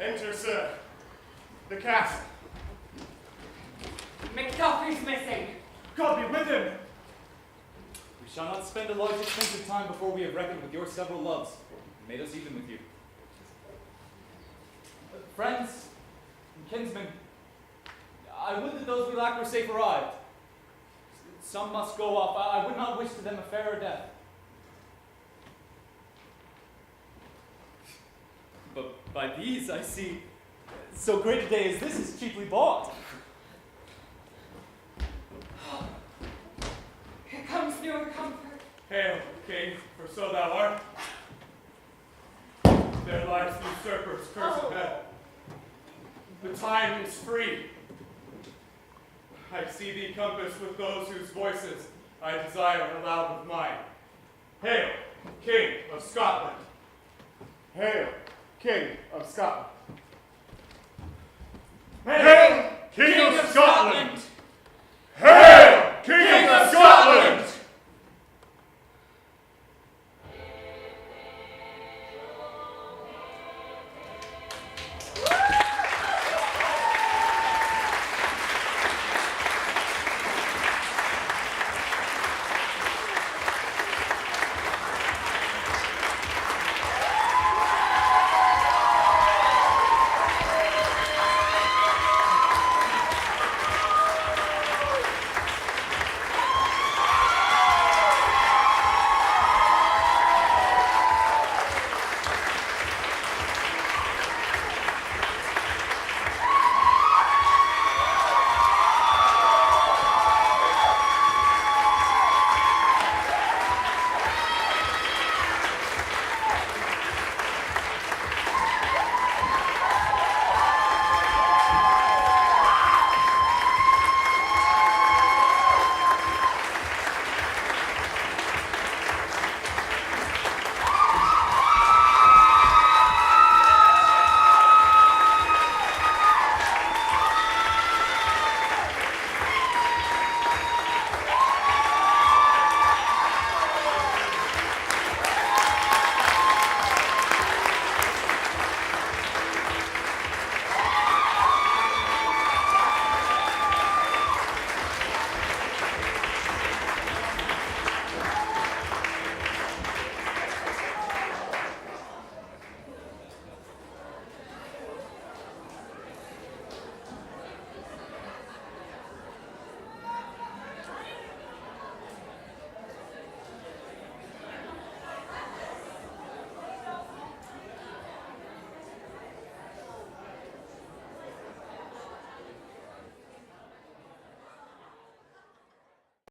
Enter, sir. The castle. Macduff is missing. God be with him. We shall not spend a large expensive time before we have reckoned with your several loves, and made us even with you. Friends and kinsmen, I would that those we lack were safe arrived. Some must go off. I would not wish to them a fairer death. But by these I see, so great a day as this is cheaply bought. Here comes your comfort. Hail, King, for so thou art. There lies the usurper's curse of hell. The time is free. I see thee compassed with those whose voices I desire aloud with mine. Hail, King of Scotland. Hail, King of Scotland. Hail, King of Scotland!